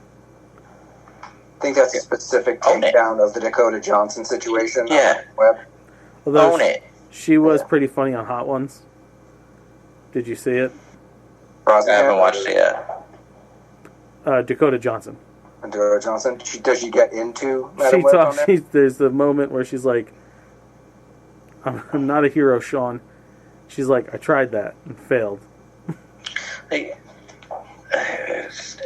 I think that's a specific takedown of the Dakota Johnson situation. Yeah. On the web. Although Own it. She was pretty funny on Hot Ones. Did you see it? I haven't watched it yet. Dakota Johnson. Dakota Johnson. Does she get into Madam Web on there? There's the moment where she's like, I'm not a hero, Sean. She's like, I tried that and failed. Like,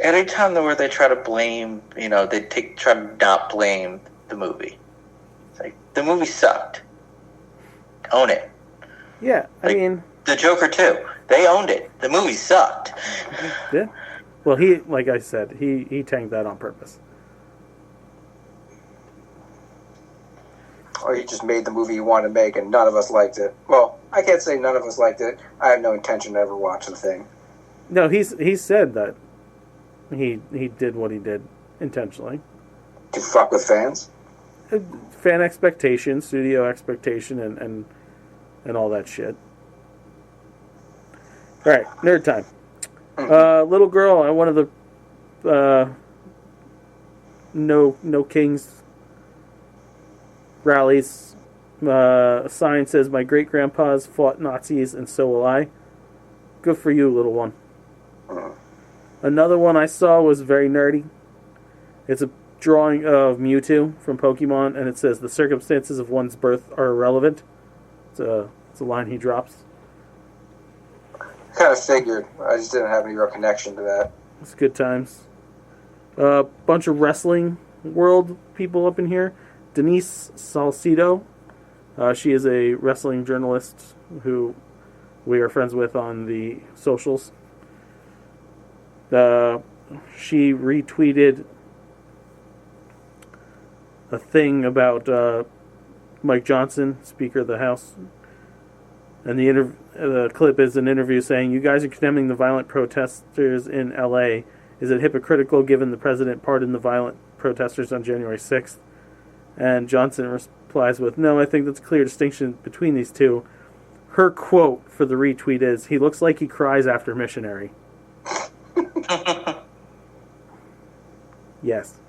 anytime where they try to blame, they try to not blame the movie. It's like, the movie sucked. Own it. Yeah, I mean... The Joker, too. They owned it. The movie sucked. Yeah. Well, like I said, he tanked that on purpose. Or he just made the movie he wanted to make and none of us liked it. Well, I can't say none of us liked it. I have no intention to ever watch the thing. No, he said that he did what he did intentionally. To fuck with fans? Fan expectation, studio expectation, and all that shit. All right, nerd time. Little girl at one of the No Kings rallies. A sign says, "My great-grandpas fought Nazis, and so will I." Good for you, little one. Another one I saw was very nerdy. It's a drawing of Mewtwo from Pokemon, and it says, "The circumstances of one's birth are irrelevant." It's a line he drops. Kind of figured. I just didn't have any real connection to that. It's good times. A bunch of wrestling world people up in here. Denise Salcido. She is a wrestling journalist who we are friends with on the socials. She retweeted a thing about Mike Johnson, Speaker of the House. And the clip is an interview saying, "You guys are condemning the violent protesters in L.A. Is it hypocritical given the president pardoned the violent protesters on January 6th? And Johnson replies with, "No, I think that's a clear distinction between these two." Her quote for the retweet is, "He looks like he cries after missionary." Yes.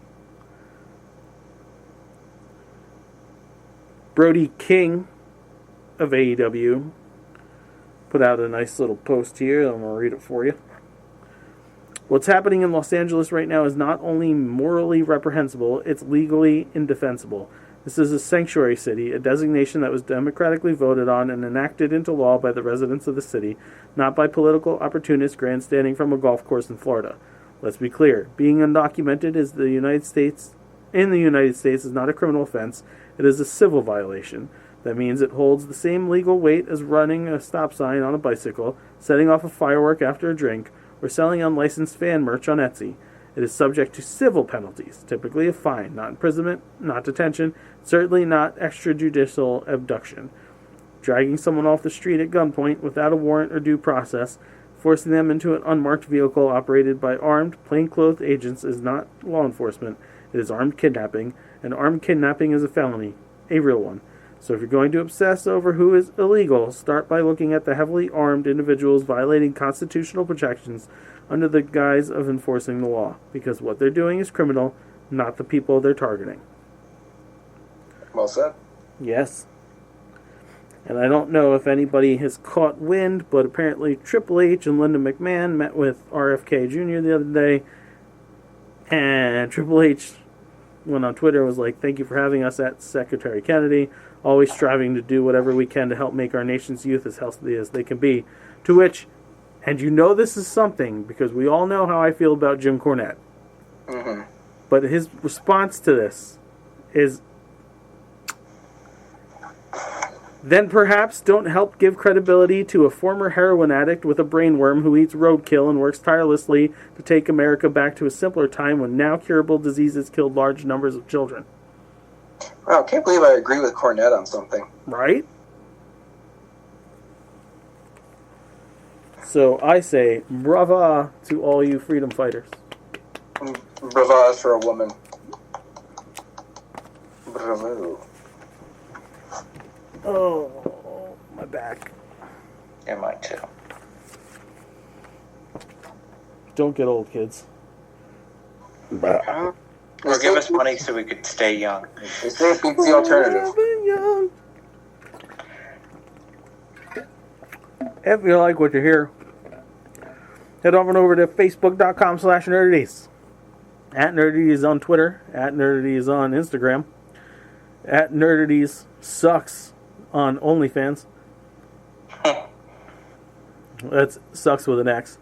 Brody King of AEW put out a nice little post here. I'm going to read it for you. "What's happening in Los Angeles right now is not only morally reprehensible, it's legally indefensible. This is a sanctuary city, a designation that was democratically voted on and enacted into law by the residents of the city, not by political opportunists grandstanding from a golf course in Florida. Let's be clear, being undocumented in the United States is not a criminal offense, it is a civil violation. That means it holds the same legal weight as running a stop sign on a bicycle, setting off a firework after a drink, or selling unlicensed fan merch on Etsy. It is subject to civil penalties, typically a fine, not imprisonment, not detention, certainly not extrajudicial abduction. Dragging someone off the street at gunpoint without a warrant or due process, forcing them into an unmarked vehicle operated by armed, plainclothed agents is not law enforcement. It is armed kidnapping, and armed kidnapping is a felony, a real one. So if you're going to obsess over who is illegal, start by looking at the heavily armed individuals violating constitutional protections under the guise of enforcing the law, because what they're doing is criminal, not the people they're targeting." Well said. Yes. And I don't know if anybody has caught wind, but apparently Triple H and Linda McMahon met with RFK Jr. the other day, and Triple H went on Twitter and was like, "Thank you for having us at Secretary Kennedy, always striving to do whatever we can to help make our nation's youth as healthy as they can be." To which, and you know this is something, because we all know how I feel about Jim Cornette. Mm-hmm. But his response to this is, then perhaps don't help give credibility to a former heroin addict with a brainworm who eats roadkill and works tirelessly to take America back to a simpler time when now curable diseases killed large numbers of children. Wow, I can't believe I agree with Cornette on something. Right? So I say, brava to all you freedom fighters. Bravas for a woman. Bravo. Oh, my back. Yeah, mine too. Don't get old, kids. Or give us money so we could stay young. They say it beats the alternative. If you like what you hear, head on over to facebook.com/nerdities. At Nerdities on Twitter. At Nerdities on Instagram. At Nerdities sucks on OnlyFans. That sucks with an X.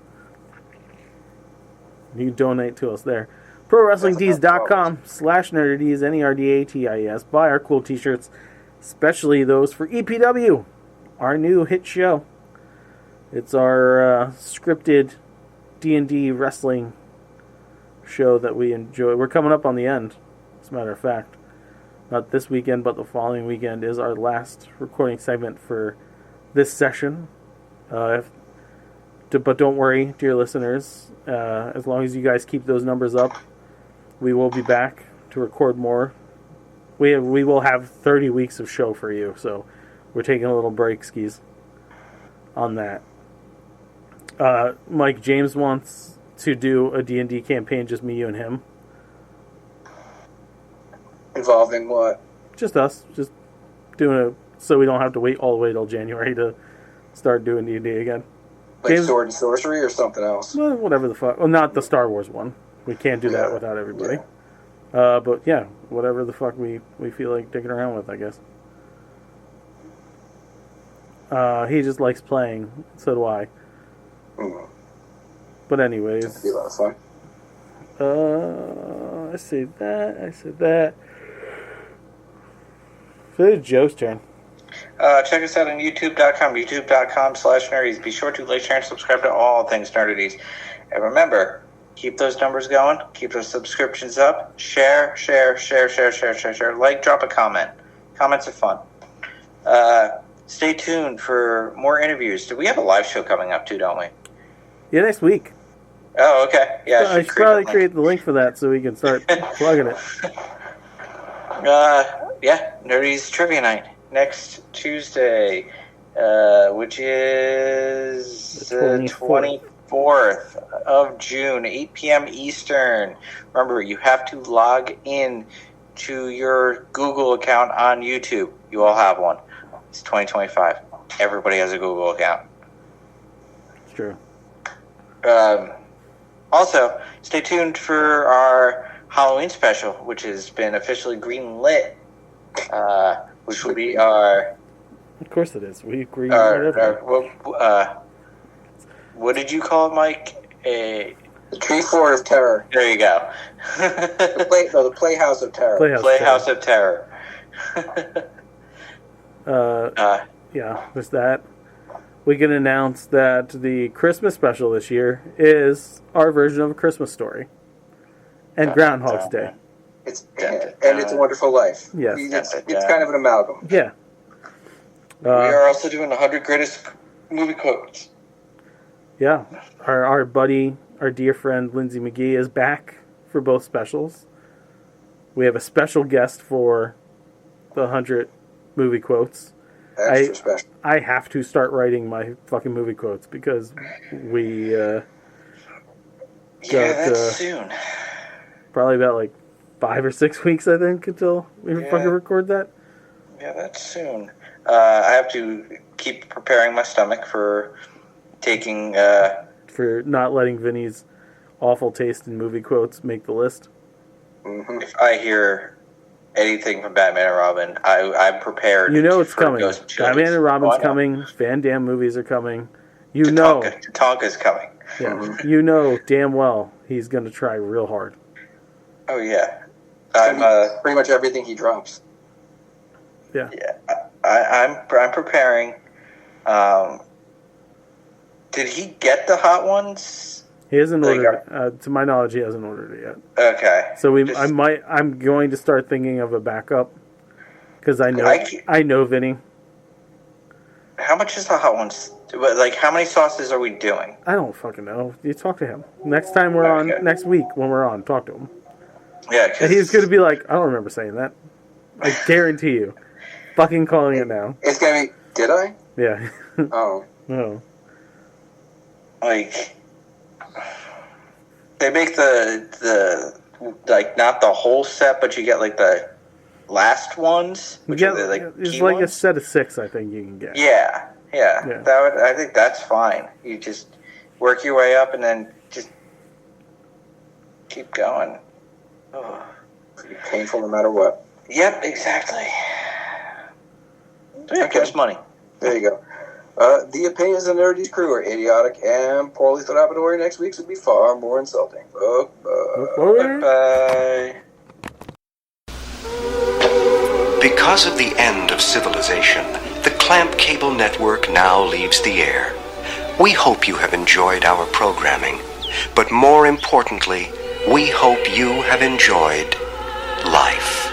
You can donate to us there. ProWrestlingTees.com/Nerdities, NERDATIES. Buy our cool t-shirts, especially those for EPW, our new hit show. It's our scripted D&D wrestling show that we enjoy. We're coming up on the end, as a matter of fact. Not this weekend, but the following weekend is our last recording segment for this session. But don't worry, dear listeners. As long as you guys keep those numbers up, we will be back to record more. We will have 30 weeks of show for you, so we're taking a little break, skis, on that. Mike James wants to do a D&D campaign, just me, you, and him. Involving what? Just us. Just doing it so we don't have to wait all the way till January to start doing D&D again. Like James, sword and sorcery or something else? well, whatever the fuck. Well, not the Star Wars one. We can't do that without everybody. Yeah. But yeah, whatever the fuck we feel like dicking around with, I guess. He just likes playing. So do I. But anyways. It'd be a lot of fun. I say that. So it's Joe's turn. Check us out on youtube.com, youtube.com/nerdies. Be sure to like, share, and subscribe to all things nerdities. And remember, keep those numbers going. Keep those subscriptions up. Share. Like, drop a comment. Comments are fun. Stay tuned for more interviews. We have a live show coming up too, don't we? Yeah, next week. Oh, okay. Yeah, I should probably create the link for that so we can start plugging it. Yeah, Nerdy's Trivia Night next Tuesday, which is the 24th of June, 8 p.m. Eastern. Remember, you have to log in to your Google account on YouTube. You all have one. It's 2025. Everybody has a Google account. It's true. Also, stay tuned for our Halloween special, which has been officially green-lit, which will be our... Of course it is. We agree. What did you call it, Mike? The Tree Fort of Terror. There you go. The Playhouse of Terror. Playhouse of Terror. Yeah, there's that. We can announce that the Christmas special this year is our version of A Christmas Story and Groundhog's Day. It's a Wonderful Life. Yes. It's kind of an amalgam. Yeah. We are also doing 100 greatest movie quotes. Yeah. Our buddy, our dear friend Lindsay McGee is back for both specials. We have a special guest for the 100 movie quotes. Extra special. I have to start writing my fucking movie quotes because we that's soon. Probably about like 5 or 6 weeks, I think, until we fucking record that. Yeah, that's soon. I have to keep preparing my stomach for taking... for not letting Vinnie's awful taste in movie quotes make the list. Mm-hmm. If I hear anything from Batman and Robin, I'm prepared. You know it's coming. Batman and Robin's coming. Van Damme movies are coming. Tonka's coming. Yeah, you know damn well he's going to try real hard. Oh, yeah. Pretty much everything he drops. Yeah. Yeah. I'm preparing. Did he get the hot ones? He hasn't ordered. To my knowledge, he hasn't ordered it yet. Okay. So I'm going to start thinking of a backup because I know Vinny. How much is the hot ones? Like, how many sauces are we doing? I don't fucking know. You talk to him next time we're on. Next week when we're on, talk to him. Yeah, and he's gonna be like, I don't remember saying that. I guarantee you. Fucking calling it now. It's gonna be. Did I? Yeah. Oh. No. Like, they make the like not the whole set, but you get like the last ones, which are the like it's key like ones. a set of 6, I think you can get. Yeah. I think that's fine. You just work your way up and then just keep going. Oh. Painful no matter what. Yep, exactly. So yeah, give us money. There you go. The opinions of Nerdy's crew are idiotic and poorly thought out, but next week's would be far more insulting. Bye. Because of the end of civilization, the Clamp Cable Network now leaves the air. We hope you have enjoyed our programming, but more importantly, we hope you have enjoyed life.